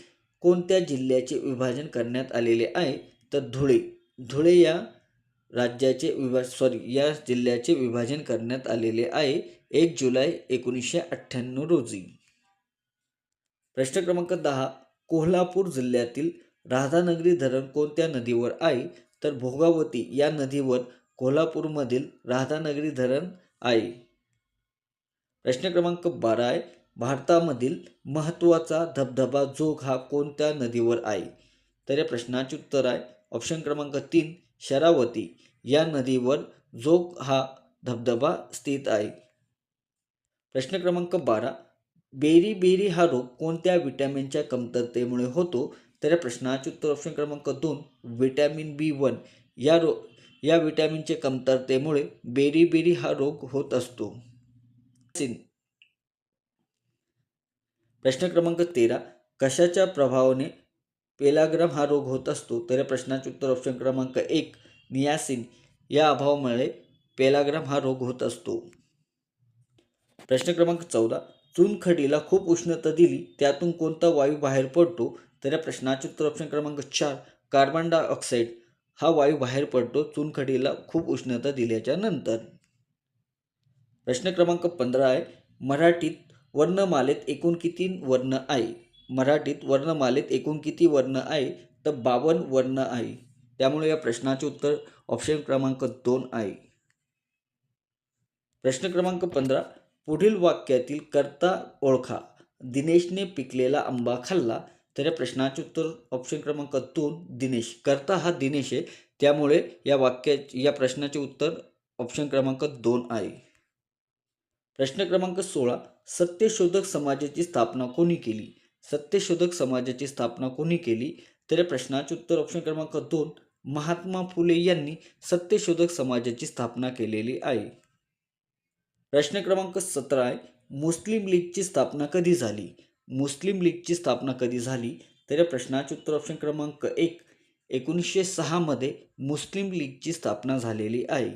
कोणत्या जिल्ह्याचे विभाजन करण्यात आलेले आहे? तर धुळे या जिल्ह्याचे विभाजन करण्यात आलेले आहे 1 जुलै 1998 रोजी. प्रश्न क्रमांक 10. कोल्हापूर जिल्ह्यातील राधानगरी धरण कोणत्या नदीवर आहे? तर भोगावती या नदीवर कोल्हापूरमधील राधानगरी धरण आहे. प्रश्न क्रमांक 12 आहे. भारतामधील महत्त्वाचा धबधबा जोग हा कोणत्या नदीवर आहे? तर या प्रश्नाचे उत्तर आहे ऑप्शन क्रमांक 3. शरावती या नदीवर जोग हा धबधबा स्थित आहे. प्रश्न क्रमांक 12. बेरी हा रोग कोणत्या विटॅमिनच्या कमतरतेमुळे होतो? तर या प्रश्नाचे उत्तर ऑप्शन क्रमांक 2. विटॅमिन B1 या विटॅमिनचे कमतरतेमुळे बेरी हा रोग होत असतो. प्रश्न क्रमांक 13. कशाच्या प्रभावाने पेलाग्राम हा रोग होत असतो? तर या प्रश्नाचे उत्तर ऑप्शन क्रमांक 1. नियासिन या अभावामुळे पेलाग्राम हा रोग होत असतो. प्रश्न क्रमांक 14. चुनखडीला खूप उष्णता दिली त्यातून कोणता वायू बाहेर पडतो? तर या प्रश्नाचे उत्तर ऑप्शन क्रमांक 4. कार्बन डायऑक्साईड हा वायू बाहेर पडतो चुनखडीला खूप उष्णता दिल्याच्या नंतर. प्रश्न क्रमांक 15 आहे. मराठीत वर्णमालेत एकूण किती वर्ण आहे? मराठीत वर्णमालेत एकूण किती वर्ण आहे? तर 52 वर्ण आहे. त्यामुळे या प्रश्नाचे उत्तर ऑप्शन क्रमांक 2 आहे. प्रश्न क्रमांक 15. पुढील वाक्यातील कर्ता ओळखा. दिनेशने पिकलेला आंबा खाल्ला. तर या प्रश्नाचे उत्तर ऑप्शन क्रमांक 2. दिनेश. कर्ता हा दिनेश आहे. त्यामुळे या प्रश्नाचे उत्तर ऑप्शन क्रमांक 2 आहे. प्रश्न क्रमांक 16. सत्यशोधक समाजाची स्थापना कोणी केली? सत्यशोधक समाजाची स्थापना कोणी केली? तर या प्रश्नाचे उत्तर ऑप्शन क्रमांक 2. महात्मा फुले यांनी सत्यशोधक समाजाची स्थापना केलेली आहे. प्रश्न क्रमांक 17 आहे. मुस्लिम लीगची स्थापना कधी झाली? मुस्लिम लीगची स्थापना कधी झाली? तर या प्रश्नाचे उत्तर ऑप्शन क्रमांक 1. 1906 मध्ये मुस्लिम लीगची स्थापना झालेली आहे.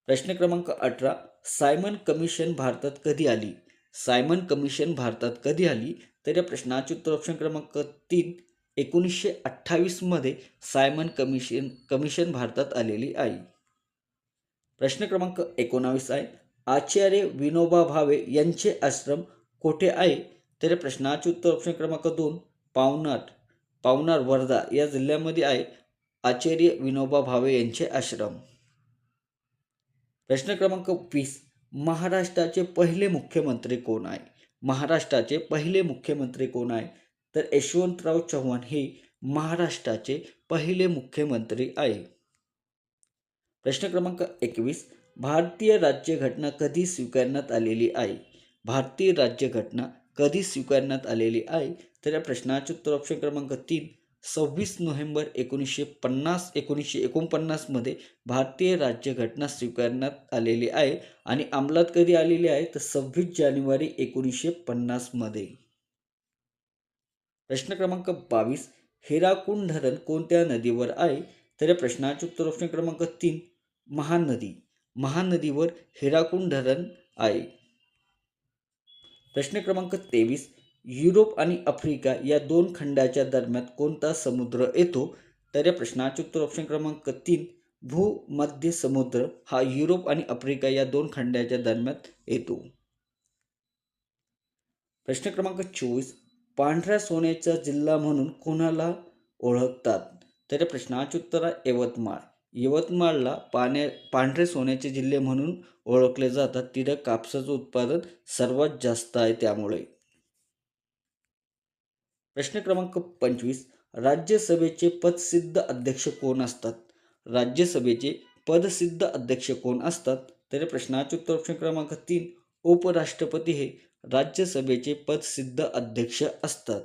प्रश्न क्रमांक 18. सायमन कमिशन भारतात कधी आली? सायमन कमिशन भारतात कधी आली? तर या प्रश्नाचे उत्तर ऑप्शन क्रमांक 3. 1928 मध्ये सायमन कमिशन भारतात आलेली आहे. प्रश्न क्रमांक 19 आहे. आचार्य विनोबा भावे यांचे आश्रम कोठे आहे? तर या प्रश्नाचे उत्तर ऑप्शन क्रमांक 2. पावनार वर्धा या जिल्ह्यामध्ये आहे आचार्य विनोबा भावे यांचे आश्रम. प्रश्न क्रमांक 20. महाराष्ट्राचे पहिले मुख्यमंत्री कोण आहे? महाराष्ट्राचे पहिले मुख्यमंत्री कोण आहे? तर यशवंतराव चव्हाण हे महाराष्ट्राचे पहिले मुख्यमंत्री आहे. प्रश्न क्रमांक 21. भारतीय राज्यघटना कधी स्वीकारण्यात आलेली आहे? भारतीय राज्यघटना कधी स्वीकारण्यात आलेली आहे? तर या प्रश्नाचे उत्तर ऑप्शन क्रमांक 3. 26 नोव्हेंबर 1949 मध्ये भारतीय राज्यघटना स्वीकारण्यात आलेली आहे आणि अंमलात कधी आलेली आहे? तर 26 जानेवारी 1950 मध्ये. प्रश्न क्रमांक 22. हिराकुंड धरण कोणत्या नदीवर आहे? तर या प्रश्नाचे उत्तर ऑप्शन क्रमांक 3. महानदीवर हिराकुंड धरण आहे. प्रश्न क्रमांक 23. युरोप आणि आफ्रिका या दोन खंडाच्या दरम्यान कोणता समुद्र येतो? तर या प्रश्नाचे उत्तर ऑप्शन क्रमांक 3 भूमध्य समुद्र हा युरोप आणि आफ्रिका या दोन खंडाच्या दरम्यान येतो. प्रश्न क्रमांक 24 पांढऱ्या सोन्याचा जिल्हा म्हणून कोणाला ओळखतात? तर या प्रश्नाचे उत्तर आहे यवतमाळ. यवतमाळला पांढरे सोन्याचे जिल्हे म्हणून ओळखले जातात. तिथं कापसाचं उत्पादन सर्वात जास्त आहे त्यामुळे. प्रश्न क्रमांक 25 राज्यसभेचे पदसिद्ध अध्यक्ष कोण असतात? राज्यसभेचे पदसिद्ध अध्यक्ष कोण असतात? तर या प्रश्नाचे उत्तर ऑप्शन क्रमांक 3 उपराष्ट्रपती हे राज्यसभेचे पदसिद्ध अध्यक्ष असतात.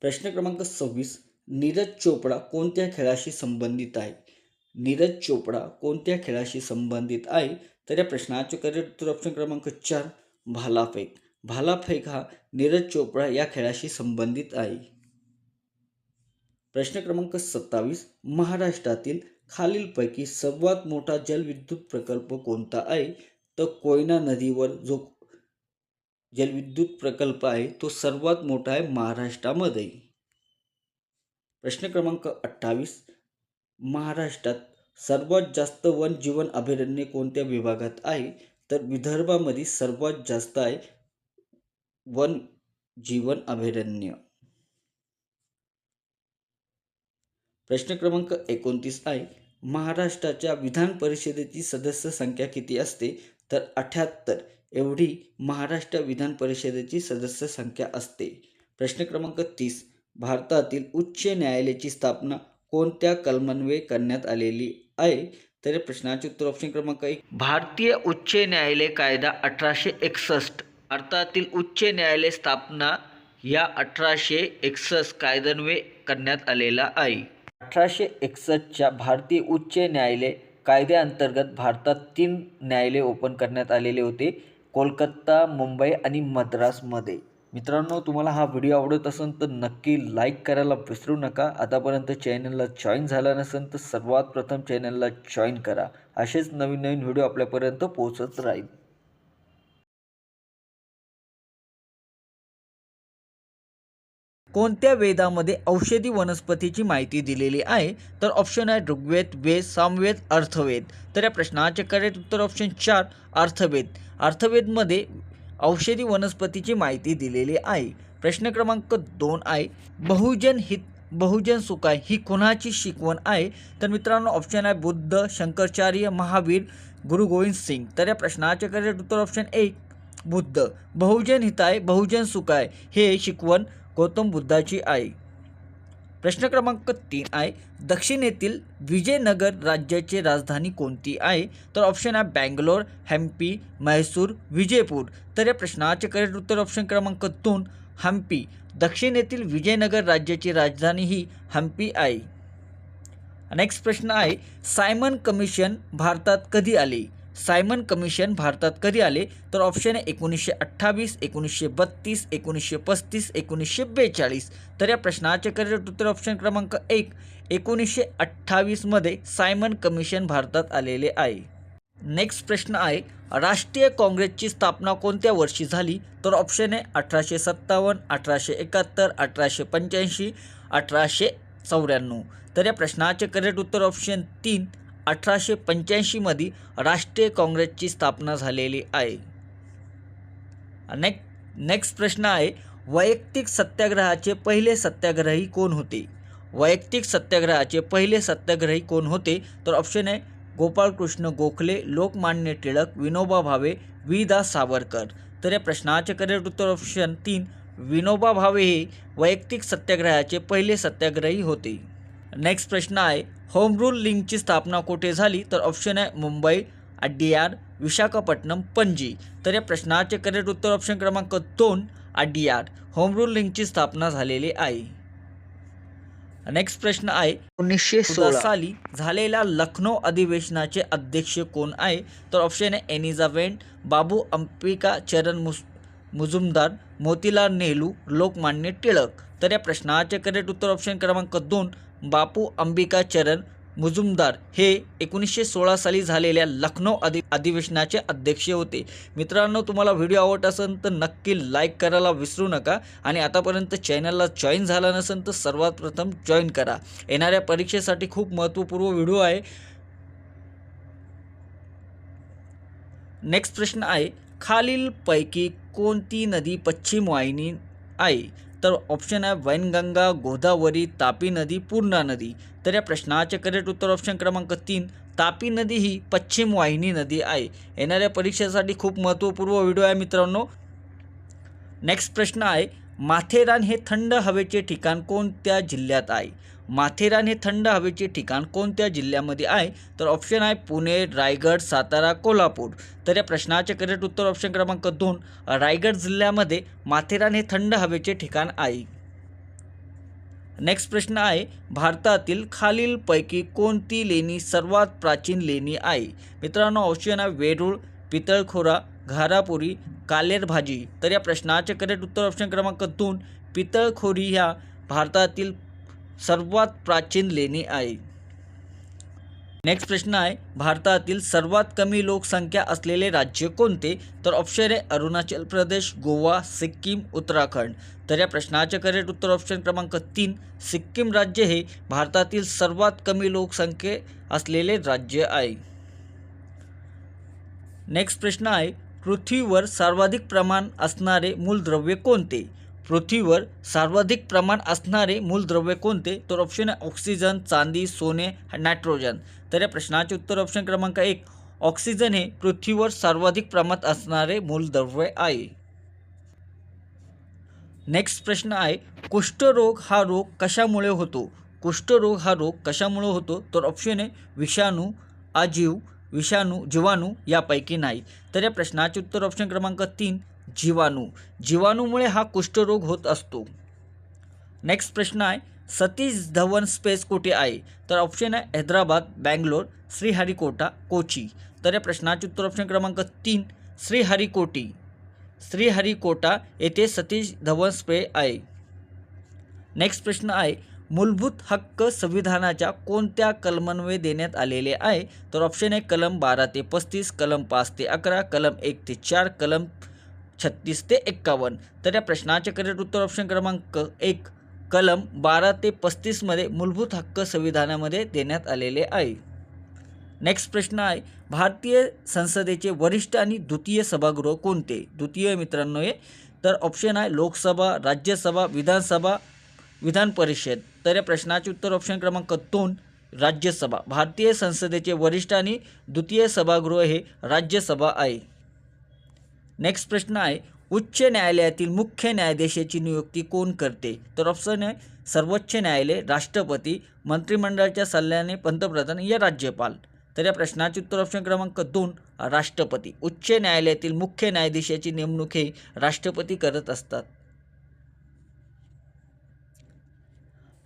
प्रश्न क्रमांक 26 नीरज चोपडा कोणत्या खेळाशी संबंधित आहे? नीरज चोपडा कोणत्या खेळाशी संबंधित आहे? तर या प्रश्नाचे करेक्ट उत्तर ऑप्शन क्रमांक 4 भालाफेक. भालाफेक हा नीरज चोपडा या खेळाशी संबंधित आहे. प्रश्न क्रमांक 27 महाराष्ट्रातील खालीलपैकी सर्वात मोठा जलविद्युत प्रकल्प कोणता आहे? तर कोयना नदीवर जो जलविद्युत प्रकल्प आहे तो सर्वात मोठा आहे महाराष्ट्रामध्ये. प्रश्न क्रमांक 28 महाराष्ट्रात सर्वात जास्त वन जीवन अभयारण्य कोणत्या विभागात आहे? तर विदर्भामध्ये सर्वात जास्त आहे वन जीवन अभयारण्य. प्रश्न क्रमांक 29 आहे महाराष्ट्राच्या विधान परिषदेची सदस्य संख्या किती असते? तर 78 एवढी महाराष्ट्र विधान परिषदेची सदस्य संख्या असते. प्रश्न क्रमांक 30 भारतातील उच्च न्यायालयाची स्थापना कोणत्या कलमान्वये करण्यात आलेली आहे? तर या प्रश्नाचे उत्तर ऑप्शन क्रमांक 1 भारतीय उच्च न्यायालय कायदा 1861. भारतातील उच्च न्यायालय स्थापना या 1861 कायद्यान्वये करण्यात आलेला आहे. 1861च्या भारतीय उच्च न्यायालय कायद्याअंतर्गत भारतात 3 न्यायालय ओपन करण्यात आलेले होते, कोलकाता, मुंबई आणि मद्रासमध्ये. मित्रांनो, तुम्हाला हा व्हिडिओ आवडत असेल तर नक्की लाईक करायला विसरू नका. आतापर्यंत चॅनलला जॉईन झाला नसेल तर सर्वात प्रथम चॅनलला जॉईन करा. असेच नवीन नवीन व्हिडिओ आपल्यापर्यंत पोहोचत राहील. कोणत्या वेदामध्ये औषधी वनस्पतीची माहिती दिलेली आहे? तर ऑप्शन आहे ऋग्वेद, वेद, सामवेद, अर्थवेद. तर या प्रश्नाचे करेक्ट उत्तर ऑप्शन 4 अर्थवेद. अर्थवेदमध्ये औषधी वनस्पतीची माहिती दिलेली आहे. प्रश्न क्रमांक 2 आहे बहुजन हित बहुजन सुखाय ही कोणाची शिकवण आहे? तर मित्रांनो ऑप्शन आहे बुद्ध, शंकराचार्य, महावीर, गुरु गोविंद सिंग. तर या प्रश्नाचे करेक्ट उत्तर ऑप्शन 1 बुद्ध. बहुजन हिताय बहुजन सुखाय हे शिकवण गौतम बुद्धाची आहे. प्रश्न क्रमांक 3 आहे दक्षिणेतील विजयनगर राज्याची राजधानी कोणती आहे? तर ऑप्शन आहे बँगलोर, हम्पी, म्हैसूर, विजयपूर. तर या प्रश्नाचे करेक्ट उत्तर ऑप्शन क्रमांक 2 हम्पी. दक्षिणेतील विजयनगर राज्याची राजधानी ही हम्पी आहे. नेक्स्ट प्रश्न आहे सायमन कमिशन भारतात कधी आले? सायमन कमिशन भारतात कधी आले? तर ऑप्शन आहे 1928, 1932, 1935, 1942. तर या प्रश्नाचे करेक्ट उत्तर ऑप्शन क्रमांक 1 1928 मध्ये सायमन कमिशन भारतात आलेले आहे. नेक्स्ट प्रश्न आहे राष्ट्रीय काँग्रेसची स्थापना कोणत्या वर्षी झाली? तर ऑप्शन आहे 1857, 1871, 1885, 1894. तर या प्रश्नाचे करेक्ट उत्तर ऑप्शन 3 1885 मध्ये राष्ट्रीय काँग्रेसची स्थापना झालेली आहे. नेक्स्ट प्रश्न आहे वैयक्तिक सत्याग्रहाचे पहिले सत्याग्रही कोण होते? वैयक्तिक सत्याग्रहाचे पहिले सत्याग्रही कोण होते? तर ऑप्शन आहे गोपाळकृष्ण गोखले, लोकमान्य टिळक, विनोबा भावे, वि. दा. सावरकर. तर या प्रश्नाचे करेक्ट उत्तर ऑप्शन 3 विनोबा भावे हे वैयक्तिक सत्याग्रहाचे पहिले सत्याग्रही होते. नेक्स्ट प्रश्न आहे होम रूल लीगची स्थापना कुठे झाली? तर ऑप्शन आहे मुंबई, अड्यार, विशाखापट्टणम, पणजी. तर या प्रश्नाचे करेक्ट उत्तर ऑप्शन क्रमांक 2 अड्यार. होम रूल लीगची स्थापना झालेली आहे. नेक्स्ट प्रश्न आहे 1916 साली झालेल्या लखनौ अधिवेशनाचे अध्यक्ष कोण आहे? तर ऑप्शन आहे एलिझाबेथ, बाबू अंबिका चरण मुजुमदार, मोतीलाल नेहरू, लोकमान्य टिळक. तर या प्रश्नाचे करेक्ट उत्तर ऑप्शन क्रमांक 2 बापू अंबिका चरण मुजुमदार हे 1916 साली झालेल्या लखनौ अधिवेशनाचे अध्यक्ष होते. मित्रांनो, तुम्हाला व्हिडिओ आवडत असेल तर नक्की लाईक करायला विसरू नका आणि आतापर्यंत चॅनलला जॉईन झाला नसेल तर सर्वात प्रथम जॉईन करा. येणाऱ्या परीक्षेसाठी खूप महत्त्वपूर्ण व्हिडिओ आहे. नेक्स्ट प्रश्न आहे, खालीलपैकी कोणती नदी पश्चिम वाहिनी आहे? तर ऑप्शन आहे वैनगंगा, गोदावरी, तापी नदी, पूर्णा नदी. तर या प्रश्नाचे करेक्ट उत्तर ऑप्शन क्रमांक 3 तापी नदी ही पश्चिम वाहिनी नदी आहे. येणाऱ्या परीक्षेसाठी खूप महत्त्वपूर्ण व्हिडिओ आहे मित्रांनो. नेक्स्ट प्रश्न आहे, माथेरान हे थंड हवेचे ठिकाण कोणत्या जिल्ह्यात आहे? माथेरान हे थंड हवेचे ठिकाण कोणत्या जिल्ह्यामध्ये आहे? तर ऑप्शन आहे पुणे, रायगड, सातारा, कोल्हापूर. तर या प्रश्नाचे करेक्ट उत्तर ऑप्शन क्रमांक 2 रायगड जिल्ह्यामध्ये माथेरान हे थंड हवेचे ठिकाण आहे. नेक्स्ट प्रश्न आहे, भारतातील खालीलपैकी कोणती लेणी सर्वात प्राचीन लेणी आहे? मित्रांनो, ऑप्शन आहे वेरूळ, पितळखोरा, घारापुरी, कालेर भाजी. तर या प्रश्नाचे करेक्ट उत्तर ऑप्शन क्रमांक 2 पितळखोरी ह्या भारतातील सर्वात प्राचीन लेणी आहे. नेक्स्ट प्रश्न आहे, भारतातील सर्वात कमी लोकसंख्या असलेले राज्य कोणते? तर ऑप्शन आहे अरुणाचल प्रदेश, गोवा, सिक्कीम, उत्तराखंड. तर या प्रश्नाचे करेक्ट उत्तर ऑप्शन क्रमांक 3 सिक्कीम राज्य हे भारतातील सर्वात कमी लोकसंख्या असलेले राज्य आहे. नेक्स्ट प्रश्न आहे, पृथ्वीवर सर्वाधिक प्रमाण असणारे मूलद्रव्य कोणते? पृथ्वीवर सर्वाधिक प्रमाण असणारे मूलद्रव्य कोणते? तर ऑप्शन आहे ऑक्सिजन, चांदी, सोने, नायट्रोजन. तर या प्रश्नाचे उत्तर ऑप्शन क्रमांक 1 ऑक्सिजन हे पृथ्वीवर सर्वाधिक प्रमाणात असणारे मूलद्रव्य आहे. नेक्स्ट प्रश्न आहे, कुष्ठरोग हा रोग कशामुळे होतो? कुष्ठरोग हा रोग कशामुळे होतो? तर ऑप्शन आहे विषाणू, अजीव, जीवाणू यापैकी नाही. तर या प्रश्नाचे उत्तर ऑप्शन क्रमांक 3 जीवाणूमुळे हा कुष्ठरोग होत असतो. नेक्स्ट प्रश्न आहे, सतीश धवन स्पेस कुठे आहे? तर ऑप्शन आहे हैदराबाद, बँगलोर, श्रीहरिकोटा, कोची. तर या प्रश्नाचे उत्तर ऑप्शन क्रमांक 3 श्रीहरिकोटा येथे सतीश धवन स्पेस आहे. नेक्स्ट प्रश्न आहे, मूलभूत हक्क संविधानाच्या कोणत्या कलमान्वये देण्यात आलेले आहे? तर ऑप्शन आहे कलम 12 ते 35, कलम 5 ते 11, कलम 1 ते 4, कलम 36 ते 51. तर या प्रश्नाचे करेक्ट उत्तर ऑप्शन क्रमांक 1 कलम 12 ते 35 मध्ये मूलभूत हक्क संविधानामध्ये देण्यात आलेले आहे. नेक्स्ट प्रश्न आहे, भारतीय संसदेचे वरिष्ठ आणि द्वितीय सभागृह कोणते? द्वितीय मित्रांनो हे तर ऑप्शन आहे लोकसभा, राज्यसभा, विधानसभा, विधान परिषद. तर या प्रश्नाचे उत्तर ऑप्शन क्रमांक 2 राज्यसभा. भारतीय संसदेचे वरिष्ठ आणि द्वितीय सभागृह हे राज्यसभा आहे. नेक्स्ट प्रश्न आहे, उच्च न्यायालयातील मुख्य न्यायाधीशाची नियुक्ती कोण करते? तर ऑप्शन आहे सर्वोच्च न्यायालय, राष्ट्रपती, मंत्रिमंडळाच्या सल्ल्याने पंतप्रधान या राज्यपाल. तर या प्रश्नाचे उत्तर ऑप्शन क्रमांक 2 राष्ट्रपती. उच्च न्यायालयातील मुख्य न्यायाधीशाची नेमणूक हे राष्ट्रपती करत असतात.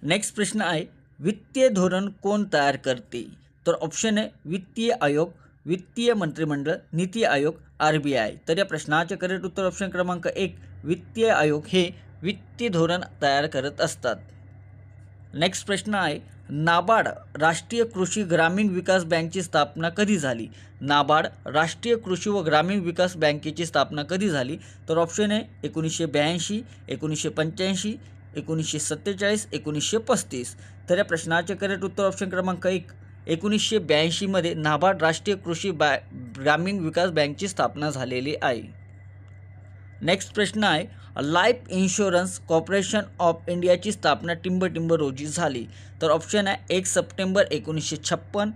नेक्स्ट प्रश्न आहे, वित्तीय धोरण कोण तयार करते? तर ऑप्शन आहे वित्तीय आयोग, वित्तीय मंत्रिमंडळ, नीती आयोग, RBI. तर या प्रश्नाचे करेक्ट उत्तर ऑप्शन क्रमांक 1 वित्तीय आयोग हे वित्तीय धोरण तयार करत असतात. नेक्स्ट प्रश्न आहे, नाबार्ड राष्ट्रीय कृषी ग्रामीण विकास बँकेची स्थापना कधी झाली? नाबार्ड राष्ट्रीय कृषी व ग्रामीण विकास बँकेची स्थापना कधी झाली? तर ऑप्शन आहे 1982, 1985, 1947, 1935. तर या प्रश्नाचे करेक्ट उत्तर ऑप्शन क्रमांक 1 1982 मध्ये नाबार्ड राष्ट्रीय कृषी ग्रामीण विकास बँकेची स्थापना झालेली आहे. नेक्स्ट प्रश्न आहे, लाईफ इन्शुरन्स कॉर्पोरेशन ऑफ इंडियाची स्थापना टिंब रोजी झाली. तर ऑप्शन आहे 1 सप्टेंबर 1956,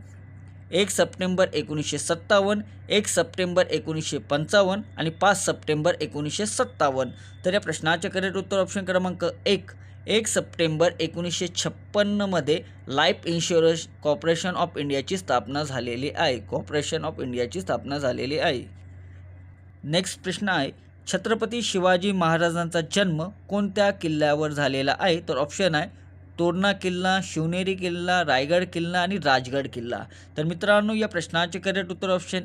1 सप्टेंबर 1957, 1 सप्टेंबर 1955 आणि 5 सप्टेंबर 1957. तर या प्रश्नाचे करेक्ट उत्तर ऑप्शन क्रमांक 1 सप्टेंबर 1956 मध्ये लाईफ इन्शुरन्स कॉर्पोरेशन ऑफ इंडियाची स्थापना झालेली आहे. नेक्स्ट प्रश्न आहे, छत्रपती शिवाजी महाराजांचा जन्म कोणत्या किल्ल्यावर झालेला आहे? तर ऑप्शन आहे तोरणा किल्ला, शिवनेरी किल्ला, रायगड किल्ला आणि राजगड किल्ला. तर मित्रांनो, या प्रश्नाचे करेक्ट उत्तर ऑप्शन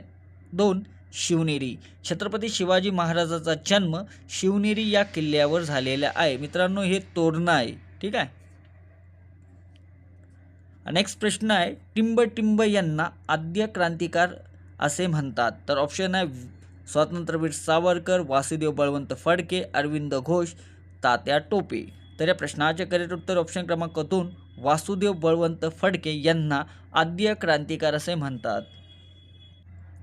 2 शिवनेरी. छत्रपती शिवाजी महाराजांचा जन्म शिवनेरी या किल्ल्यावर झालेला आहे. मित्रांनो, हे तोरणा आहे. ठीक आहे. नेक्स्ट प्रश्न आहे, टिंब यांना आद्य क्रांतिकार असे म्हणतात. तर ऑप्शन आहे स्वातंत्र्यवीर सावरकर, वासुदेव बळवंत फडके, अरविंद घोष, तात्या टोपे. तर या प्रश्नाचे करेक्ट उत्तर ऑप्शन क्रमांक 2 वासुदेव बळवंत फडके यांना आद्य क्रांतिकार असे म्हणतात.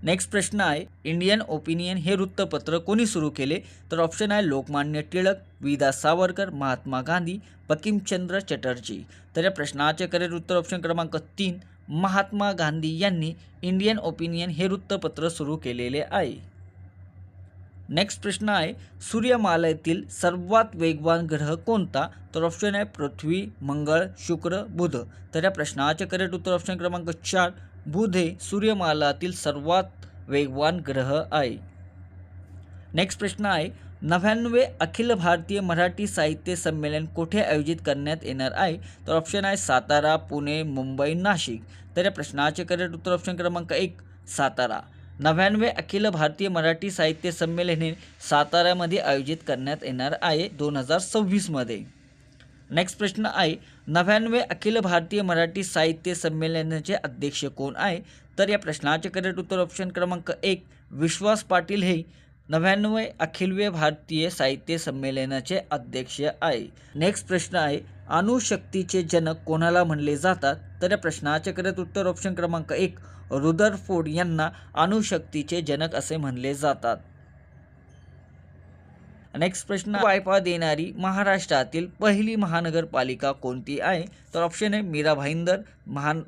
नेक्स्ट प्रश्न आहे, इंडियन ओपिनियन हे वृत्तपत्र कोणी सुरू केले? तर ऑप्शन आहे लोकमान्य टिळक, विदा सावरकर, महात्मा गांधी, बंकिमचंद्र चटर्जी. तर या प्रश्नाचे करेक्ट उत्तर ऑप्शन क्रमांक 3 महात्मा गांधी यांनी इंडियन ओपिनियन हे वृत्तपत्र सुरू केलेले आहे. नेक्स्ट प्रश्न आहे, सूर्यमालेतील सर्वात वेगवान ग्रह कोणता? तर ऑप्शन आहे पृथ्वी, मंगळ, शुक्र, बुध. तर या प्रश्नाचे करेक्ट उत्तर ऑप्शन क्रमांक 4 बुध हे सूर्यमालातील सर्वात वेगवान ग्रह आहे. नेक्स्ट प्रश्न आहे, 99वे अखिल भारतीय मराठी साहित्य संमेलन कुठे आयोजित करण्यात येणार आहे? तर ऑप्शन आहे सातारा, पुणे, मुंबई, नाशिक. तर या प्रश्नाचे करेक्ट उत्तर ऑप्शन क्रमांक 1 सातारा. 99वे अखिल भारतीय मराठी साहित्य संमेलन हे साताऱ्यामध्ये आयोजित करण्यात येणार आहे 2026 मध्ये. नेक्स्ट प्रश्न आहे, 99वे अखिल भारतीय मराठी साहित्य संमेलनाचे अध्यक्ष कोण आहे? तर या प्रश्नाचे करेक्ट उत्तर ऑप्शन क्रमांक 1 विश्वास पाटील हे 99वे अखिल भारतीय साहित्य संमेलनाचे अध्यक्ष आहे. नेक्स्ट प्रश्न आहे, अणुशक्तीचे जनक कोणाला म्हणले जातात? तर या प्रश्नाचे करेक्ट उत्तर ऑप्शन क्रमांक 1 रुदरफोर्ड यांना अणुशक्तीचे जनक असे म्हणले जातात. नेक्स्ट प्रश्न, वायफा देणारी महाराष्ट्रातील पहिली महानगरपालिका कोणती आहे? तर ऑप्शन आहे मीरा भाईंदर,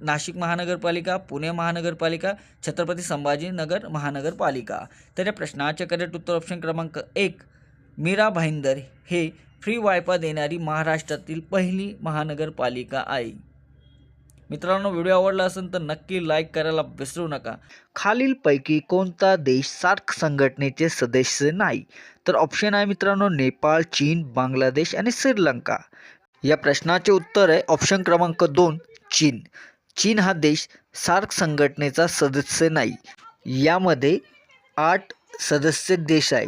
नाशिक महानगरपालिका, पुणे महानगरपालिका, छत्रपती संभाजीनगर महानगरपालिका. तर या प्रश्नाचे करेक्ट उत्तर ऑप्शन क्रमांक 1 मीरा भाईंदर हे फ्री वायफा देणारी महाराष्ट्रातील पहिली महानगरपालिका आहे. मित्रांनो, व्हिडिओ आवडला असेल तर नक्की लाईक करायला विसरू नका. खालीलपैकी कोणता देश सार्क संघटनेचे सदस्य नाही? तर ऑप्शन आहे मित्रांनो नेपाळ, चीन, बांगलादेश आणि श्रीलंका. या प्रश्नाचे उत्तर आहे ऑप्शन क्रमांक 2 चीन. चीन हा देश सार्क संघटनेचा सदस्य नाही. यामध्ये 8 सदस्य देश आहे.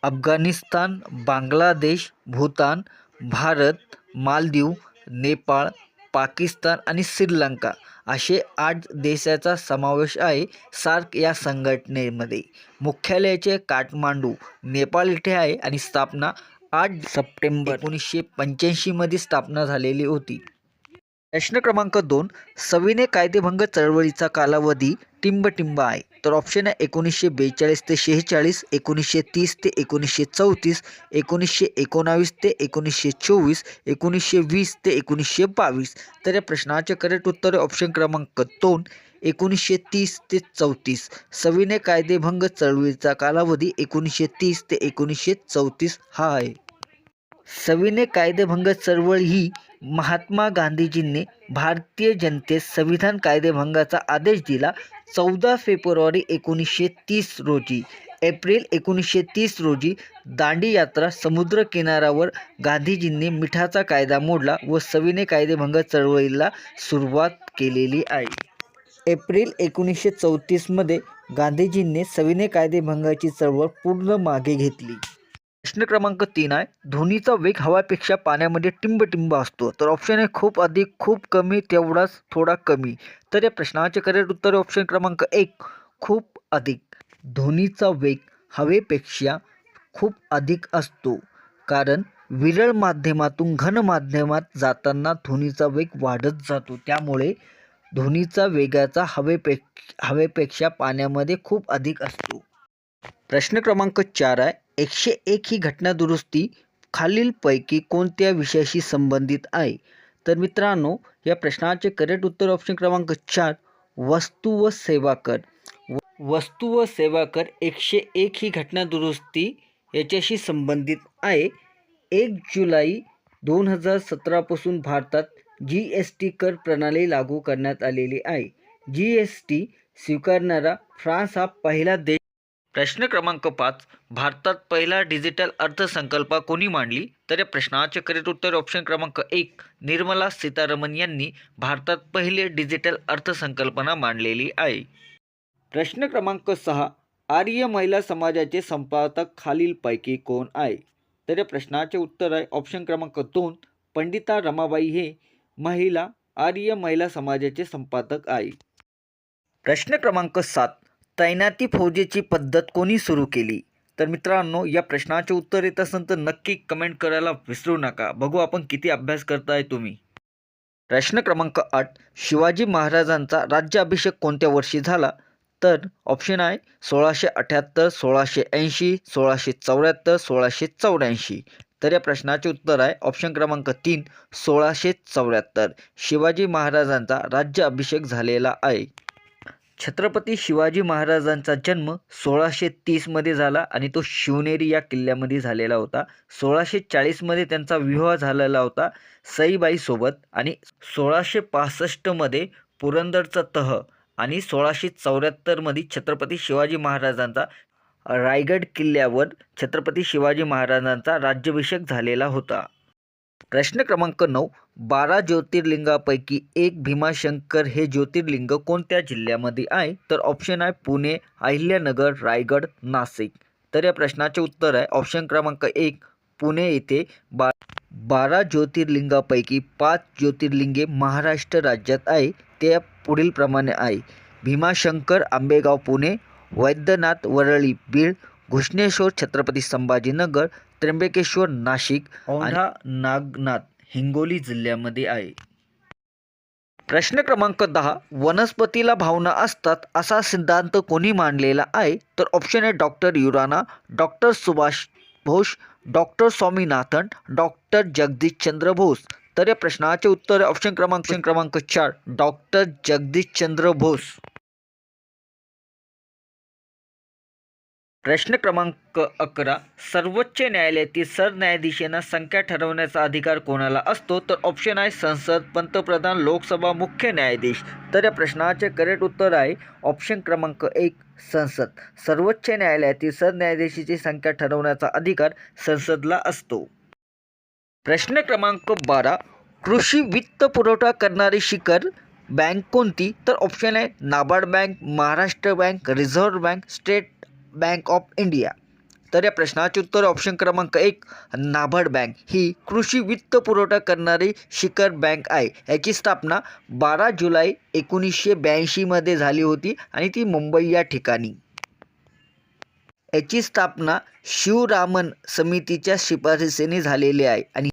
अफगाणिस्तान, बांगलादेश, भूतान, भारत, मालदीव, नेपाळ, पाकिस्तान आणि श्रीलंका असे 8 देशाचा समावेश आहे सार्क या संघटनेमध्ये. मुख्यालयाचे काठमांडू, नेपाळ येथे आहे आणि स्थापना 8 सप्टेंबर 1985 मध्ये स्थापना झालेली होती. प्रश्न क्रमांक 2 सविनय कायदेभंग चळवळीचा कालावधी टिंब आहे. तर ऑप्शन आहे 1942 ते 46, 1930 ते 1934, 1919 ते 1924, 1920 ते 1922. तर या प्रश्नाचे करेक्ट उत्तर आहे ऑप्शन क्रमांक 2 1930 ते 34. सविनय कायदेभंग चळवळीचा कालावधी 1930 ते 1934 हा आहे. सविनय कायदेभंग चळवळ ही महात्मा गांधीजींनी भारतीय जनतेस संविधान कायदेभंगाचा आदेश दिला 14 फेब्रुवारी 1930 रोजी. एप्रिल 1930 रोजी दांडी यात्रा समुद्र किनाऱ्यावर गांधीजींनी मिठाचा कायदा मोडला व सविनय कायदेभंग चळवळीला सुरुवात केलेली आहे. एप्रिल 1934 मध्ये गांधीजींनी सविनय कायदेभंगाची चळवळ पूर्ण मागे घेतली. प्रश्न क्रमांक 3 आहे, ध्वनीचा वेग हवेपेक्षा पाण्यामध्ये टिंब असतो. तर ऑप्शन आहे खूप अधिक, खूप कमी, तेवढाच, थोडा कमी. तर या प्रश्नाचे करेक्ट उत्तर ऑप्शन क्रमांक 1 खूप अधिक. ध्वनीचा वेग हवेपेक्षा खूप अधिक असतो कारण विरळ माध्यमातून घन माध्यमात जाताना ध्वनीचा वेग वाढत जातो. त्यामुळे ध्वनीचा वेगाचा हवेपेक्षा पाण्यामध्ये खूप अधिक असतो. प्रश्न क्रमांक 4 आहे, 101 ही घटना दुरुस्ती खालीलपैकी कोणत्या विषयाशी संबंधित आहे? तर मित्रांनो, या प्रश्नाचे करेक्ट उत्तर ऑप्शन क्रमांक 4 वस्तू व सेवा कर. वस्तू व सेवा कर 101 ही घटना दुरुस्ती याच्याशी संबंधित आहे. 1 जुलै 2017 पासून भारतात GST कर प्रणाली लागू करण्यात आलेली आहे. GST स्वीकारणारा फ्रान्स हा पहिला देश. प्रश्न क्रमांक 5 भारतात पहिला डिजिटल अर्थसंकल्प कोणी मांडली? तर या प्रश्नाचे करेक्ट उत्तर ऑप्शन क्रमांक 1 निर्मला सीतारामन यांनी भारतात पहिले डिजिटल अर्थसंकल्पना मांडलेली आहे. प्रश्न क्रमांक 6 आर्य महिला समाजाचे संपादक खालीलपैकी कोण आहे? तर या प्रश्नाचे उत्तर आहे ऑप्शन क्रमांक 2 पंडिता रमाबाई हे महिला आर्य महिला समाजाचे संपादक आहे. प्रश्न क्रमांक 7. तैनाती फौजेची पद्धत कोणी सुरू केली? तर मित्रांनो, या प्रश्नाचे उत्तर येत असेल तर नक्की कमेंट करायला विसरू नका. बघू आपण किती अभ्यास करताय तुम्ही. प्रश्न क्रमांक 8. शिवाजी महाराजांचा राज्याभिषेक कोणत्या वर्षी झाला? तर ऑप्शन आहे 1678, 1680, 1674, 1684. तर या प्रश्नाचे उत्तर आहे ऑप्शन क्रमांक 3, 1674. शिवाजी महाराजांचा राज्याभिषेक झालेला आहे. छत्रपती शिवाजी महाराजांचा जन्म 1630मध्ये झाला आणि तो शिवनेरी या किल्ल्यामध्ये झालेला होता. 1640मध्ये त्यांचा विवाह झालेला होता सईबाईसोबत आणि 1665मध्ये पुरंदरचा तह आणि 1674मध्ये छत्रपती शिवाजी महाराजांचा रायगड किल्ल्यावर छत्रपती शिवाजी महाराजांचा राज्याभिषेक झालेला होता. प्रश्न क्रमांक 9. 12 ज्योतिर्लिंगापैकी एक भीमाशंकर हे ज्योतिर्लिंग कोणत्या जिल्ह्यामध्ये आहे? तर ऑप्शन आहे पुणे, अहिल्यानगर, रायगड, नाशिक. तर या प्रश्नाचे उत्तर आहे ऑप्शन क्रमांक 1, पुणे येथे 12 ज्योतिर्लिंगापैकी 5 ज्योतिर्लिंगे महाराष्ट्र राज्यात आहे. ते पुढील प्रमाणे आहे: भीमाशंकर आंबेगाव पुणे, वैद्यनाथ वरळी बीड, घृष्णेश्वर छत्रपती संभाजीनगर, त्र्यंबकेश्वर नाशिक, औंढा नागनाथ हिंगोली जिल्ह्यामध्ये आहे. प्रश्न क्रमांक 10. वनस्पतीला भावना असतात असा सिद्धांत कोणी मांडलेला आहे? तर ऑप्शन आहे डॉक्टर युराना, doctor Subhash Bose, doctor Swaminathan, doctor Jagdish Chandra Bose. तर या प्रश्नाचे उत्तर आहे ऑप्शन क्रमांक 4, डॉक्टर जगदीशचंद्र बोस. प्रश्न क्रमांक 11. सर्वोच्च न्यायालयातील सरन्यायाधीशांना संख्या ठरवण्याचा अधिकार कोणाला असतो? तर ऑप्शन आहे संसद, पंतप्रधान, लोकसभा, मुख्य न्यायाधीश. तर या प्रश्नाचे करेक्ट उत्तर आहे ऑप्शन क्रमांक 1, संसद. सर्वोच्च न्यायालयातील सरन्यायाधीशाची संख्या ठरवण्याचा अधिकार संसदला असतो. प्रश्न क्रमांक 12. कृषी वित्त पुरवठा करणारी शिखर बँक कोणती? तर ऑप्शन आहे NABARD bank, Maharashtra bank, reserve bank, state bank of India. तर या प्रश्नाचे उत्तर ऑप्शन क्रमांक 1, नाबार्ड बँक ही कृषी वित्त पुरवठा करणारी शिखर बँक आहे. याची स्थापना 12 जुलै 1982मध्ये झाली होती आणि ती मुंबई या ठिकाणी. याची स्थापना शिवरामन समितीच्या शिफारसीने झालेली आहे. आणि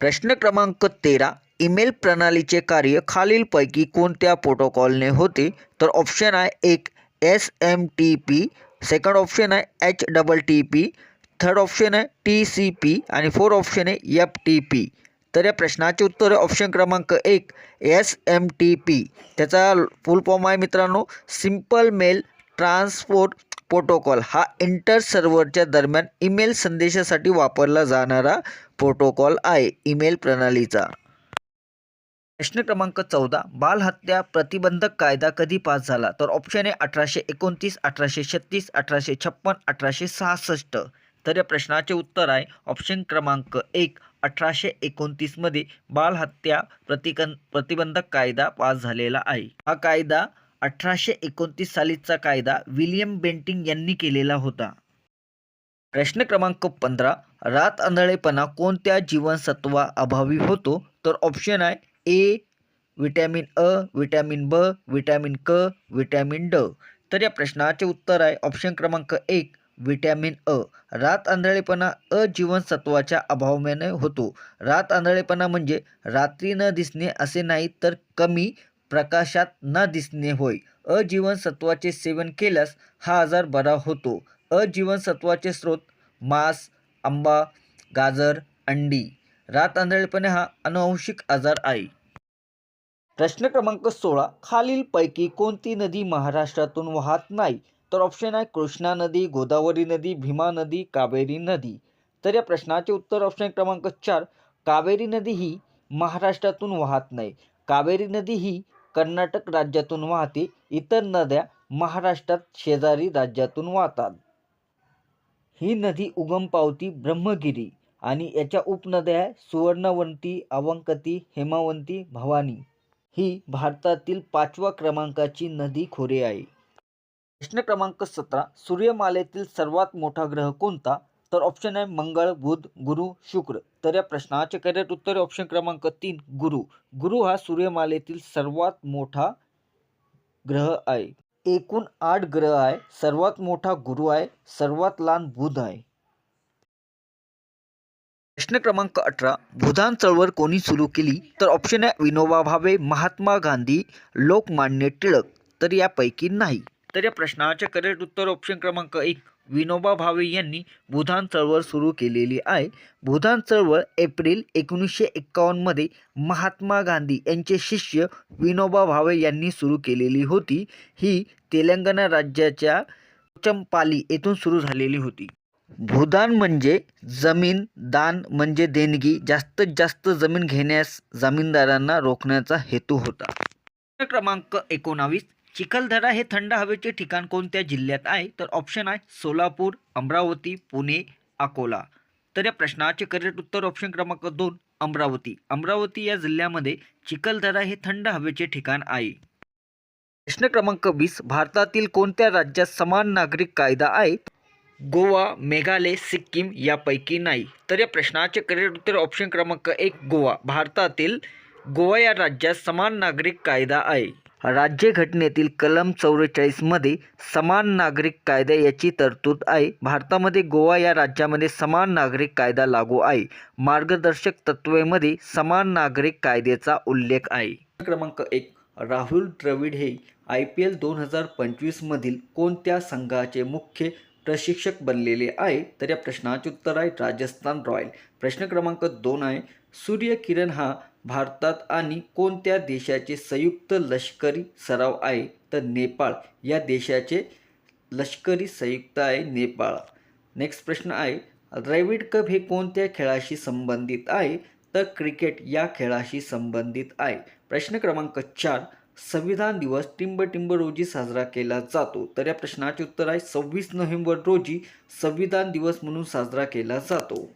प्रश्न क्रमांक 13. ईमेल प्रणालीचे कार्य खालीलपैकी कोणत्या प्रोटोकॉलने होते? तर ऑप्शन आहे 1, SMTP, सेकंड ऑप्शन आहे HTTP, थर्ड ऑप्शन आहे TCP आणि फोर्थ ऑप्शन आहे FTP. तर या प्रश्नाचे उत्तर आहे ऑप्शन क्रमांक 1, SMTP. त्याचा फुल फॉर्म आहे मित्रांनो सिम्पल मेल ट्रान्सपोर्ट प्रोटोकॉल. हा इंटर सर्व्हरच्या दरम्यान ईमेल संदेशासाठी वापरला जाणारा प्रोटोकॉल आहे ईमेल प्रणालीचा. प्रश्न क्रमांक 14. बालहत्या प्रतिबंधक कायदा कधी पास झाला? तर ऑप्शन आहे 1829, 1836, 1856, 1866. तर या प्रश्नाचे उत्तर आहे ऑप्शन क्रमांक 1, 1829मध्ये बालहत्या प्रतिबंधक कायदा पास झालेला आहे. हा कायदा 1829 सालीचा कायदा विल्यम बेंटिंक यांनी केलेला होता. प्रश्न क्रमांक 15. रात आंधळेपणा कोणत्या जीवनसत्वा अभावी होतो? तर ऑप्शन आहे ए, विटॅमिन अ, विटॅमिन ब, विटॅमिन क, विटॅमिन ड. तर या प्रश्नाचे उत्तर आहे ऑप्शन क्रमांक 1, विटॅमिन अ. रात आंधळेपणा अ जीवनसत्वाच्या अभावाने होतो. रात आंधळेपणा म्हणजे रात्री न दिसणे असे नाही तर कमी प्रकाशात न दिसणे होय. अ जीवनसत्वाचे सेवन केल्यास हा आजार बरा होतो. अ जीवनसत्वाचे स्रोत मांस, आंबा, गाजर, अंडी. रात आंधळेपणा हा अनुवंशिक आजार आहे. प्रश्न क्रमांक 16. खालीलपैकी कोणती नदी महाराष्ट्रातून वाहत नाही? तर ऑप्शन आहे कृष्णा नदी, गोदावरी नदी, भीमा नदी, कावेरी नदी. तर या प्रश्नाचे उत्तर ऑप्शन क्रमांक 4, कावेरी नदी ही महाराष्ट्रातून वाहत नाही. कावेरी नदी ही कर्नाटक राज्यातून वाहते. इतर नद्या महाराष्ट्रात शेजारी राज्यातून वाहतात. ही नदी उगम पावती ब्रह्मगिरी आणि याच्या उपनद्या सुवर्णवंती, अवंकती, हेमावंती, भवानी. ही भारतातील 5व्या क्रमांकाची नदी खोरे आहे. प्रश्न क्रमांक 17. सूर्यमालेतील सर्वात मोठा ग्रह कोणता? तर ऑप्शन आहे मंगळ, बुध, गुरु, शुक्र. तर या प्रश्नाचे करेक्ट उत्तर ऑप्शन क्रमांक 3 गुरु. गुरु हा सूर्यमालेतील सर्वात मोठा ग्रह आहे. एकूण 8 ग्रह आहे. सर्वात मोठा गुरु आहे, सर्वात लहान बुध आहे. प्रश्न क्रमांक 18 भूदान चळवळ कोणी सुरू केली? तर ऑप्शन आहे विनोबा भावे, महात्मा गांधी, लोकमान्य टिळक. तर यापैकी नाही. तर या प्रश्नाचे करेक्ट उत्तर ऑप्शन क्रमांक 1 विनोबा भावे यांनी भूदान चळवळ सुरू केलेली आहे. भूदान चळवळ एप्रिल 1951 मध्ये महात्मा गांधी यांचे शिष्य विनोबा भावे यांनी सुरू केलेली होती. ही तेलंगणा राज्याच्या पोचमपाली येथून सुरू झालेली होती. भूदान म्हणजे जमीन, दान म्हणजे देणगी. जास्तीत जास्त जमीन घेण्यास जमीनदारांना रोखण्याचा हेतू होता. प्रश्न क्रमांक 19 चिखलदरा हे थंड हवेचे ठिकाण कोणत्या जिल्ह्यात आहे? तर ऑप्शन आहे सोलापूर, अमरावती, पुणे, अकोला. तर या प्रश्नाचे करेक्ट उत्तर ऑप्शन क्रमांक 2 अमरावती. अमरावती या जिल्ह्यामध्ये चिखलदरा हे थंड हवेचे ठिकाण आहे. प्रश्न क्रमांक 20 भारतातील कोणत्या राज्यात समान नागरिक कायदा आहे? गोवा, मेघालय, सिक्कीम यापैकी नाही. तर या प्रश्नाचे करेक्ट उत्तर ऑप्शन क्रमांक 1 गोवा. भारतातील गोवा या राज्यात समान नागरिक कायदा आहे. राज्यघटनेतील कलम 44 मध्ये समान नागरिक कायदा याची तरतूद आहे. भारतामध्ये गोवा या राज्यामध्ये समान नागरिक कायदा लागू आहे. मार्गदर्शक तत्त्वेमध्ये समान नागरिक कायद्याचा उल्लेख आहे. क्रमांक 1 राहुल द्रविड हे IPL 2025 मधील कोणत्या संघाचे मुख्य प्रशिक्षक बनलेले आहे? तर या प्रश्नाचे उत्तर आहे राजस्थान रॉयल. प्रश्न क्रमांक 2 आहे सूर्य किरण हा भारतात आणि कोणत्या देशाचे संयुक्त लष्करी सराव आहे? तर नेपाळ या देशाचे लष्करी संयुक्त आहे नेपाळ. नेक्स्ट प्रश्न आहे द्रविड कप हे कोणत्या खेळाशी संबंधित आहे? तर क्रिकेट या खेळाशी संबंधित आहे. प्रश्न क्रमांक 4 संविधान दिवस टिंब रोजी साजरा केला जातो. तर या प्रश्नाचे उत्तर आहे 26 नोव्हेंबर रोजी संविधान दिवस म्हणून साजरा केला जातो.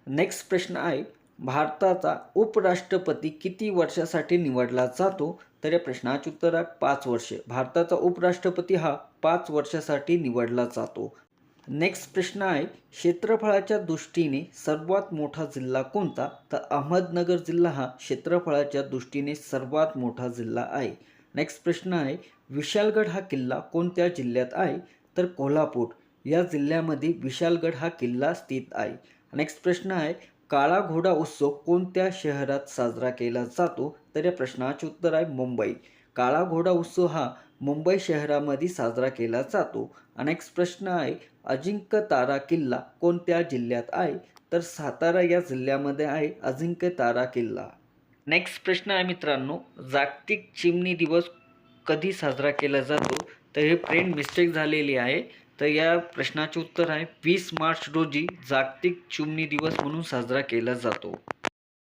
नेक्स्ट प्रश्न आहे भारताचा उपराष्ट्रपती किती वर्षासाठी निवडला जातो? तर या प्रश्नाचे उत्तर आहे 5 वर्षे. भारताचा उपराष्ट्रपती हा 5 वर्षासाठी निवडला जातो. नेक्स्ट प्रश्न आहे क्षेत्रफळाच्या दृष्टीने सर्वात मोठा जिल्हा कोणता? तर अहमदनगर जिल्हा हा क्षेत्रफळाच्या दृष्टीने सर्वात मोठा जिल्हा आहे. नेक्स्ट प्रश्न आहे विशाळगड हा किल्ला कोणत्या जिल्ह्यात आहे? तर कोल्हापूर या जिल्ह्यामध्ये विशाळगड हा किल्ला स्थित आहे. नेक्स्ट प्रश्न आहे काळा घोडा उत्सव कोणत्या शहरात साजरा केला जातो? तर या प्रश्नाचे उत्तर आहे मुंबई. काळा घोडा उत्सव हा मुंबई शहरामध्ये साजरा केला जातो. नेक्स्ट प्रश्न आहे अजिंक्य तारा किल्ला कोणत्या जिल्ह्यात आहे? तर सातारा या जिल्ह्यामध्ये आहे अजिंक्य तारा किल्ला. नेक्स्ट प्रश्न आहे मित्रांनो जागतिक चिमणी दिवस कधी साजरा केला जातो? तर हे फ्रेंड मिस्टेक झालेली आहे. तर या प्रश्नाचे उत्तर आहे 20 मार्च रोजी जागतिक चिमणी दिवस म्हणून साजरा केला जातो.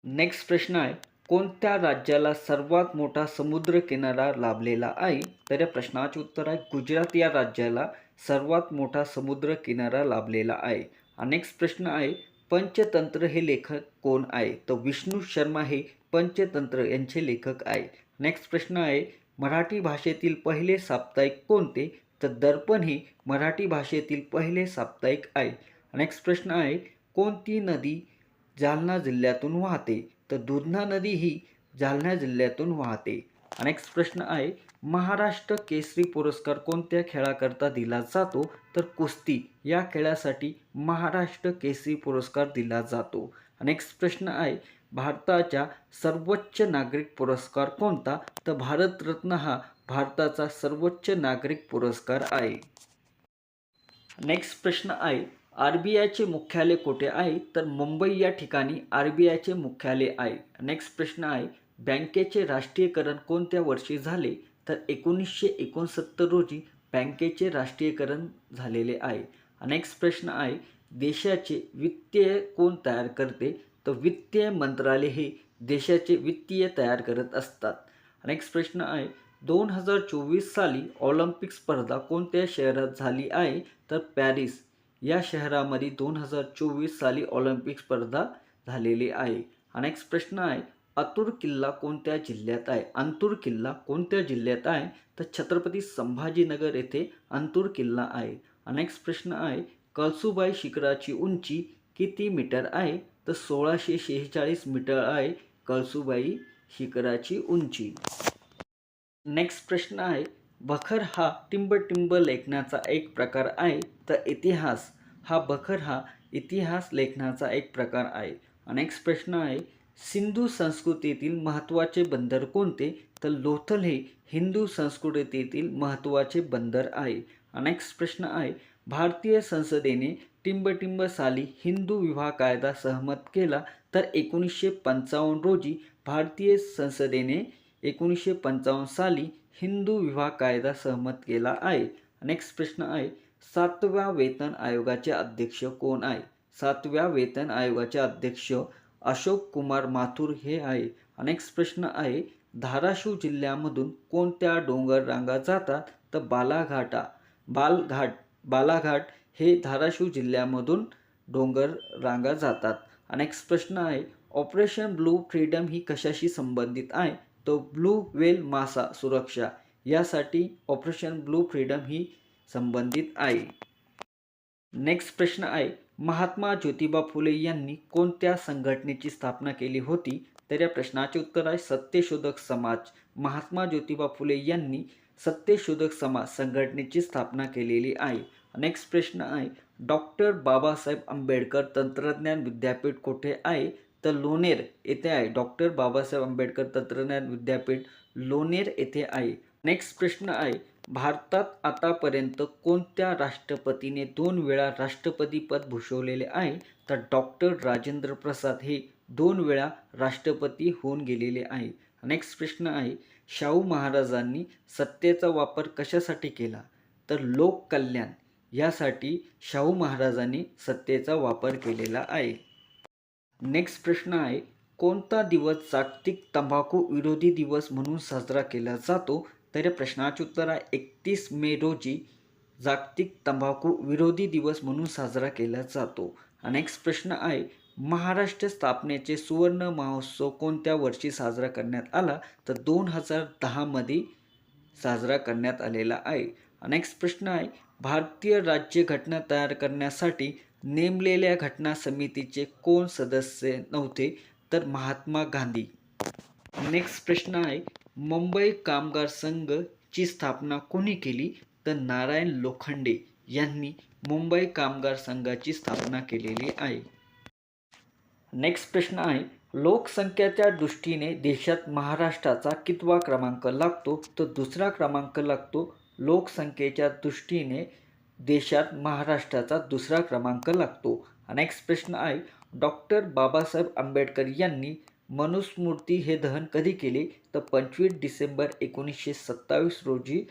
नेक्स्ट प्रश्न आहे कोणत्या राज्याला सर्वात मोठा समुद्र किनारा लाभलेला आहे? तर या प्रश्नाचे उत्तर आहे गुजरात या राज्याला सर्वात मोठा समुद्र किनारा लाभलेला आहे. नेक्स्ट प्रश्न आहे पंचतंत्र हे लेखक कोण आहे? तर विष्णू शर्मा हे पंचतंत्र यांचे लेखक आहे. नेक्स्ट प्रश्न आहे मराठी भाषेतील पहिले साप्ताहिक कोणते? तर दर्पण हे मराठी भाषेतील पहिले साप्ताहिक आहे. नेक्स्ट प्रश्न आहे कोणती नदी जालना जिल्ह्यातून वाहते? तर दुधना नदी ही जालना जिल्ह्यातून वाहते. नेक्स्ट प्रश्न आहे महाराष्ट्र केसरी पुरस्कार कोणत्या खेळाकरता दिला जातो? तर कुस्ती या खेळासाठी महाराष्ट्र केसरी पुरस्कार दिला जातो. नेक्स्ट प्रश्न आहे भारताच्या सर्वोच्च नागरिक पुरस्कार कोणता? तर भारतरत्न हा भारताचा सर्वोच्च नागरिक पुरस्कार आहे. नेक्स्ट प्रश्न आहे RBIचे मुख्यालय कुठे आहे? तर मुंबई या ठिकाणी RBIचे मुख्यालय आहे. नेक्स्ट प्रश्न आहे बँकेचे राष्ट्रीयकरण कोणत्या वर्षी झाले? तर 1969 रोजी बँकेचे राष्ट्रीयकरण झालेले आहे. नेक्स्ट प्रश्न आहे देशाचे वित्तीय कोण तयार करते? तर वित्तीय मंत्रालय हे देशाचे वित्तीय तयार करत असतात. नेक्स्ट प्रश्न आहे 2024 साली ऑलिम्पिक स्पर्धा कोणत्या शहरात झाली आहे? तर पॅरिस या शहरामध्ये 2024 साली ऑलिम्पिक स्पर्धा झालेली आहे. नेक्स्ट प्रश्न आहे अतुर किल्ला कोणत्या जिल्ह्यात आहे? अंतूर किल्ला कोणत्या जिल्ह्यात आहे? तर छत्रपती संभाजीनगर येथे अंतूर किल्ला आहे. नेक्स्ट प्रश्न आहे कळसुबाई शिखराची उंची किती मीटर आहे? तर 1646 मीटर आहे कळसुबाई शिखराची उंची. नेक्स्ट प्रश्न आहे, बखर हा टिंब लेखनाचा एक प्रकार आहे. तर बखर हा इतिहास लेखनाचा एक प्रकार आहे. नेक्स्ट प्रश्न आहे, सिंधू संस्कृतीतील महत्त्वाचे बंदर कोणते? तर लोथल हे हिंदू संस्कृतीतील महत्त्वाचे बंदर आहे. नेक्स्ट प्रश्न आहे, भारतीय संसदेने टिंब साली हिंदू विवाह कायदा सहमत केला. तर 1955 रोजी भारतीय संसदेने 1955 साली हिंदू विवाह कायदा सहमत केला आहे. नेक्स्ट प्रश्न आहे, 7व्या वेतन आयोगाचे अध्यक्ष कोण आहे? 7व्या वेतन आयोगाचे अध्यक्ष अशोक कुमार माथुर हे आहे. नेक्स्ट प्रश्न आहे, धाराशिव जिल्ह्यामधून कोणत्या डोंगर रांगा जातात? तर बालाघाट हे धाराशिव जिल्ह्यामधून डोंगर रांगा जातात. नेक्स्ट प्रश्न आहे, ऑपरेशन ब्लू फ्रीडम ही कशाशी संबंधित आहे? तो ब्लू व्हेल मासा सुरक्षा यासाठी ऑपरेशन ब्लू फ्रीडम ही संबंधित आहे. नेक्स्ट प्रश्न आहे, महात्मा ज्योतिबा फुले यांनी कोणत्या संघटनेची स्थापना केली होती? तर या प्रश्नाचे उत्तर आहे सत्यशोधक समाज. महात्मा ज्योतिबा फुले यांनी सत्यशोधक समाज संघटनेची स्थापना केलेली आहे. नेक्स्ट प्रश्न आहे, डॉक्टर बाबासाहेब आंबेडकर तंत्रज्ञान विद्यापीठ कोठे आहे? तर लोणेर येथे आहे. डॉक्टर बाबासाहेब आंबेडकर तंत्रज्ञान विद्यापीठ लोणेर येथे आहे. नेक्स्ट प्रश्न आहे, भारतात आतापर्यंत कोणत्या राष्ट्रपतीने 2 वेळा राष्ट्रपती पद भूषवलेले आहे? तर डॉक्टर राजेंद्र प्रसाद हे 2 वेळा राष्ट्रपती होऊन गेलेले आहे. नेक्स्ट प्रश्न आहे, शाहू महाराजांनी सत्तेचा वापर कशासाठी केला? तर लोककल्याण यासाठी शाहू महाराजांनी सत्तेचा वापर केलेला आहे. नेक्स्ट प्रश्न आहे, कोणता दिवस जागतिक तंबाखू विरोधी दिवस म्हणून साजरा केला जातो? तर या प्रश्नाचे उत्तर आहे 31 मे रोजी जागतिक तंबाखू विरोधी दिवस म्हणून साजरा केला जातो. नेक्स्ट प्रश्न आहे, महाराष्ट्र स्थापनेचे सुवर्ण महोत्सव कोणत्या वर्षी साजरा करण्यात आला? तर 2010 मध्ये साजरा करण्यात आलेला आहे. नेक्स्ट प्रश्न आहे, भारतीय राज्यघटना तयार करण्यासाठी नेमलेल्या घटना समितीचे कोण सदस्य नव्हते? तर महात्मा गांधी. नेक्स्ट प्रश्न आहे, मुंबई कामगार संघ ची स्थापना कोणी केली? तर नारायण लोखंडे यांनी मुंबई कामगार संघाची स्थापना केलेली आहे. नेक्स्ट प्रश्न आहे, लोकसंख्येच्या दृष्टीने देशात महाराष्ट्राचा कितवा क्रमांक लागतो? तर 2रा क्रमांक लागतो. लोकसंख्येच्या दृष्टीने देशात महाराष्ट्राचा 2रा क्रमांक लागतो. नेक्स्ट प्रश्न आहे, डॉक्टर बाबासाहेब आंबेडकर यांनी मनुस्मृती हे दहन कधी केले? तर 25 डिसेंबर 1927 रोजी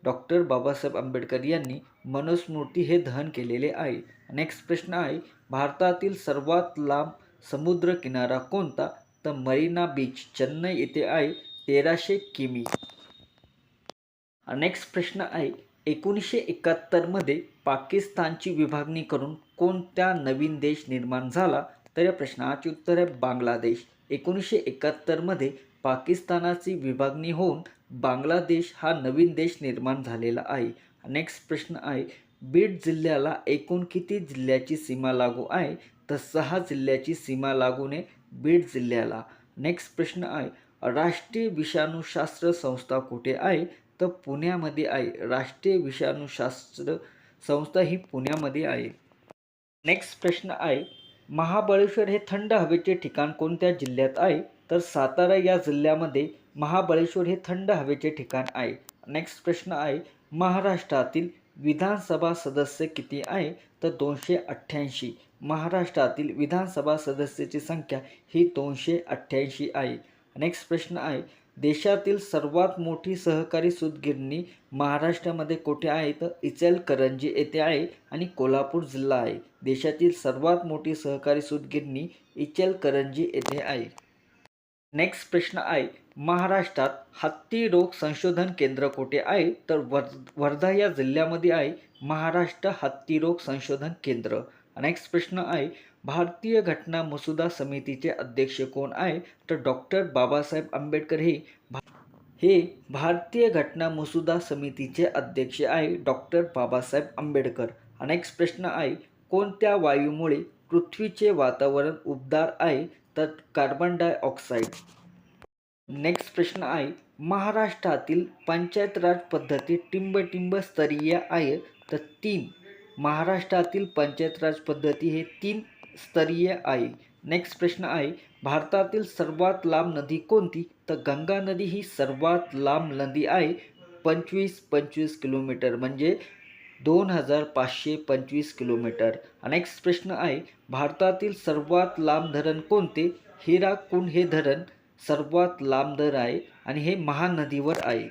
डॉक्टर बाबासाहेब आंबेडकर यांनी मनुस्मृती हे दहन केलेले आहे. नेक्स्ट प्रश्न आहे, भारतातील सर्वात लांब समुद्र किनारा कोणता? तर मरीना बीच चेन्नई येथे आहे, 1300 किमी. नेक्स्ट प्रश्न आहे, 1971 मध्ये पाकिस्तानची विभागणी करून कोणत्या नवीन देश निर्माण झाला? तर या प्रश्नाचे उत्तर आहे बांगलादेश. 1971 मध्ये पाकिस्तानाची विभागणी होऊन बांगलादेश हा नवीन देश निर्माण झालेला आहे. नेक्स्ट प्रश्न आहे, बीड जिल्ह्याला एकूण किती जिल्ह्याची सीमा लागू आहे? तर 6 जिल्ह्याची सीमा लागून आहे बीड जिल्ह्याला. नेक्स्ट प्रश्न आहे, राष्ट्रीय विषाणूशास्त्र संस्था कुठे आहे? तर पुण्यामध्ये आहे. राष्ट्रीय विषाणूशास्त्र संस्था ही पुण्यामध्ये आहे. नेक्स्ट प्रश्न आहे, महाबळेश्वर हे थंड हवेचे ठिकाण कोणत्या जिल्ह्यात आहे? तर सातारा या जिल्ह्यामध्ये महाबळेश्वर हे थंड हवेचे ठिकाण आहे. नेक्स्ट प्रश्न आहे, महाराष्ट्रातील विधानसभा सदस्य किती आहे? तर 288. महाराष्ट्रातील विधानसभा सदस्याची संख्या ही 288 आहे. नेक्स्ट प्रश्न आहे, देशातील सर्वात मोठी सहकारी सूतगिरणी महाराष्ट्रामध्ये कुठे आहे? तर इचलकरंजी येथे आहे आणि कोल्हापूर जिल्हा आहे. देशातील सर्वात मोठी सहकारी सूतगिरणी इचलकरंजी येथे आहे. नेक्स्ट प्रश्न आहे, महाराष्ट्रात हत्ती रोग संशोधन केंद्र कुठे आहे? तर वर्धा या जिल्ह्यामध्ये आहे महाराष्ट्र हत्ती रोग संशोधन केंद्र. नेक्स्ट प्रश्न आहे, भारतीय घटना मसुदा समितीचे अध्यक्ष कोण आहे? तर डॉक्टर बाबासाहेब आंबेडकर हे भारतीय घटना मसुदा समितीचे अध्यक्ष आहे डॉक्टर बाबासाहेब आंबेडकर. नेक्स्ट प्रश्न आहे, कोणत्या वायूमुळे पृथ्वीचे वातावरण उबदार आहे? तर कार्बन डायऑक्साईड. नेक्स्ट प्रश्न आहे, महाराष्ट्रातील पंचायत राज पद्धती टिंब स्तरीय आहे? तर 3. महाराष्ट्रातील पंचायत राज पद्धती हे 3 स्तरीय आहे. नेक्स्ट प्रश्न आहे, भारतातील सर्वात लांब नदी कोणती? तर गंगा नदी ही सर्वात लांब नदी आहे, 25 किलोमीटर म्हणजे 2525 किलोमीटर. नेक्स्ट प्रश्न आहे, भारतातील सर्वात लांब धरण कोणते? हिराकुंड हे धरण सर्वात लांब धरण आहे आणि हे महानदीवर आहे.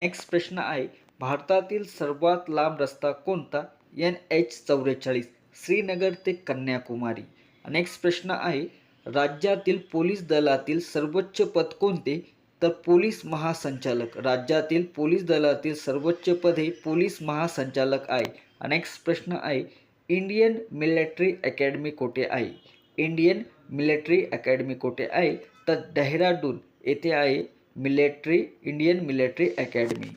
नेक्स्ट प्रश्न आहे, भारतातील सर्वात लांब रस्ता कोणता? NH44 श्रीनगर ते कन्याकुमारी. नेक्स्ट प्रश्न आहे, राज्यातील पोलीस दलातील सर्वोच्च पद कोणते? तर पोलीस महासंचालक. राज्यातील पोलीस दलातील सर्वोच्च पद हे पोलीस महासंचालक आहे. नेक्स्ट प्रश्न आहे, इंडियन मिलिटरी अकॅडमी कोठे आहे? इंडियन मिलिटरी अकॅडमी कोठे आहे? तर डेहराडून येथे आहे इंडियन मिलिटरी अकॅडमी.